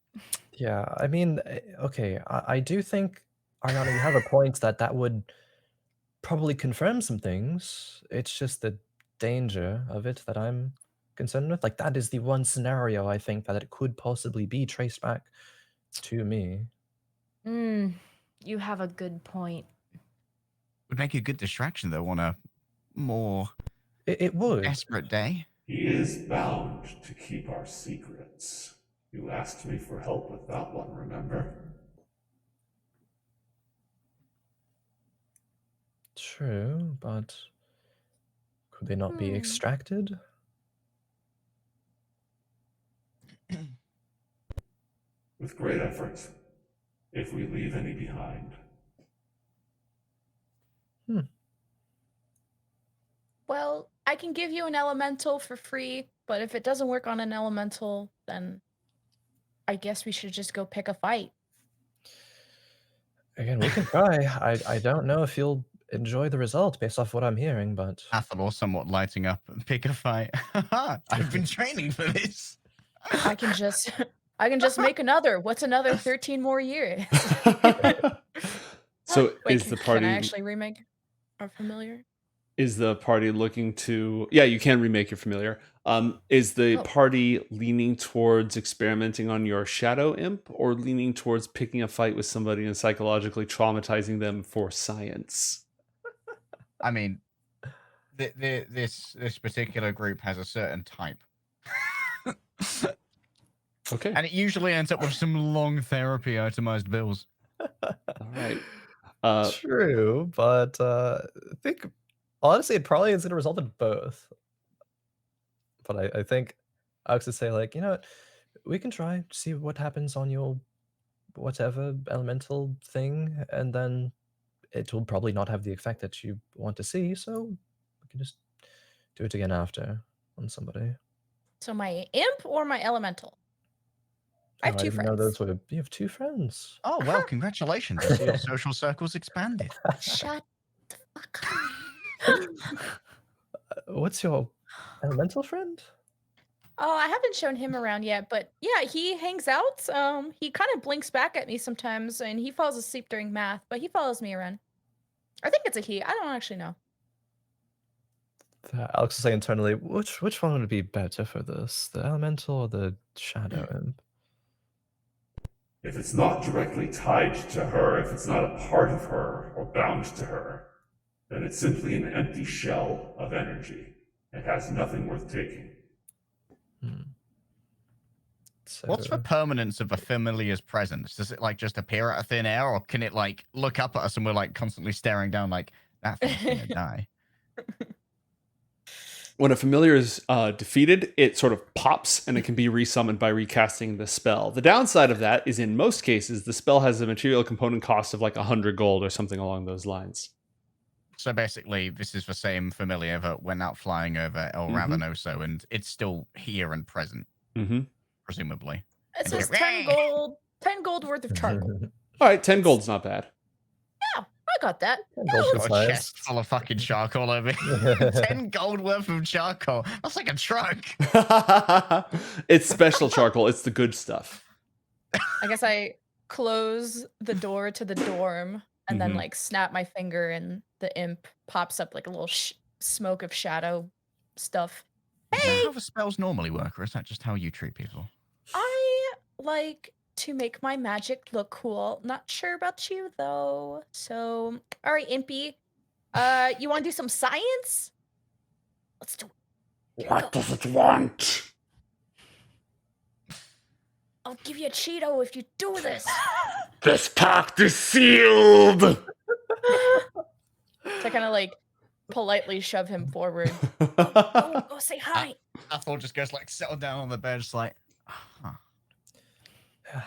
Yeah, I mean, okay, I do think, Arianna, you have a point that would probably confirm some things. It's just the danger of it that I'm concerned with. Like, that is the one scenario I think that it could possibly be traced back to me. You have a good point. Would make a good distraction, though, on a more It would. desperate day. He is bound to keep our secrets. You asked me for help with that one, remember? True, but could they not be extracted? With great effort, if we leave any behind. Well, I can give you an elemental for free, but if it doesn't work on an elemental, then I guess we should just go pick a fight. Again, we can try. I don't know if you'll enjoy the result based off what I'm hearing, but Athalor somewhat lighting up. Pick a fight. I've been training for this. I can just I can just make another. What's another 13 more years? So Wait, is the can party I actually remake a familiar? looking to? Yeah, you can remake your familiar. Is the Oh. party leaning towards experimenting on your shadow imp, or leaning towards picking a fight with somebody and psychologically traumatizing them for science? I mean, this particular group has a certain type. Okay. And it usually ends up with some long therapy itemized bills. All right. True, but I think honestly, it probably is going to result in both. But I think Alex would say, like, you know what, we can try, see what happens on your whatever elemental thing, and then it will probably not have the effect that you want to see, so we can just do it again after on somebody. So my imp or my elemental? I have Oh, I two didn't know friends. those were. You have two friends. Oh, well, congratulations. I see your social circle's expanded. Shut the fuck up. What's your elemental friend? Oh, I haven't shown him around yet, but yeah, he hangs out. He kind of blinks back at me sometimes, and he falls asleep during math, but he follows me around. I think it's a he. I don't actually know. Alex will say internally, which one would be better for this, the elemental or the shadow imp? If it's not directly tied to her, if it's not a part of her or bound to her, then it's simply an empty shell of energy. It has nothing worth taking. So, What's the permanence of a familiar's presence? Does it like just appear out of thin air, or can it like look up at us and we're like constantly staring down like that thing's gonna die? When a familiar is defeated, it sort of pops and it can be resummoned by recasting the spell. The downside of that is in most cases, the spell has a material component cost of like 100 gold or something along those lines. So basically, this is the same familiar that went out flying over El Ravenoso, and it's still here and present, presumably. It says 10 gold, 10 gold worth of charcoal. All right, 10 gold's not bad. Yeah, I got that. gold Got is a nice. chest full of fucking charcoal over here. 10 gold worth of charcoal. That's like a truck. It's special charcoal. It's the good stuff. I guess I close the door to the dorm and then Mhm. like snap my finger and the imp pops up like a little smoke of shadow stuff. Is Hey, that how the spells normally work, or is that just how you treat people? I like to make my magic look cool. Not sure about you though. So, all right, Impy. You want to do some science? Let's do it. What does it want? I'll give you a Cheeto if you do this. This pact is sealed! So I kind of like politely shove him forward. Go say hi. Athol just goes like settle down on the bed, just like, huh.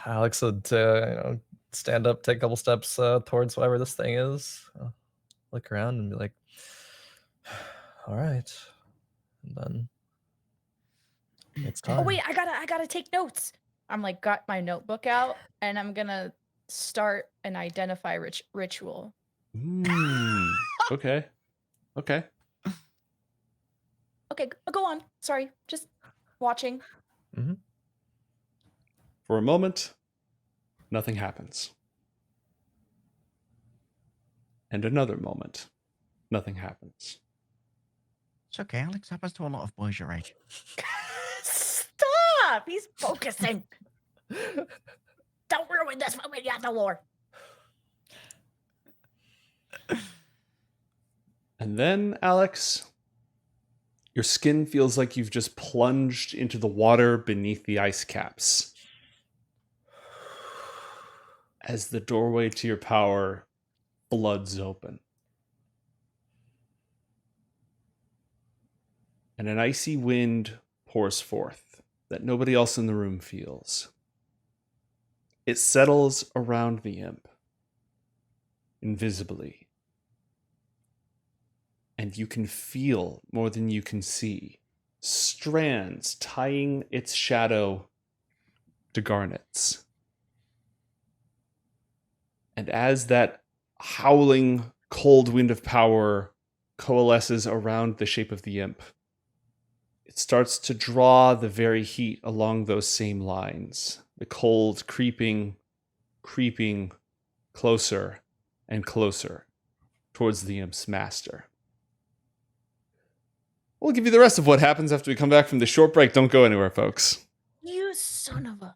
Alex would stand up, take a couple steps towards whatever this thing is, look around and be like, all right, and then it's time. Oh wait, I gotta take notes. I'm like got my notebook out and I'm gonna start an identify ritual. Okay. Okay. Okay, go on. Sorry, just watching. For a moment, nothing happens. And another moment, nothing happens. It's okay, Alex. Happens to a lot of boys your age. Stop! He's focusing. Don't ruin this for me, Athalor. And then, Alex, your skin feels like you've just plunged into the water beneath the ice caps. As the doorway to your power floods open. And an icy wind pours forth that nobody else in the room feels. It settles around the imp, invisibly. And you can feel more than you can see. Strands tying its shadow to Garnet's. And as that howling, cold wind of power coalesces around the shape of the imp, it starts to draw the very heat along those same lines. The cold creeping closer and closer towards the imp's master. We'll give you the rest of what happens after we come back from the short break. Don't go anywhere, folks. You son of a.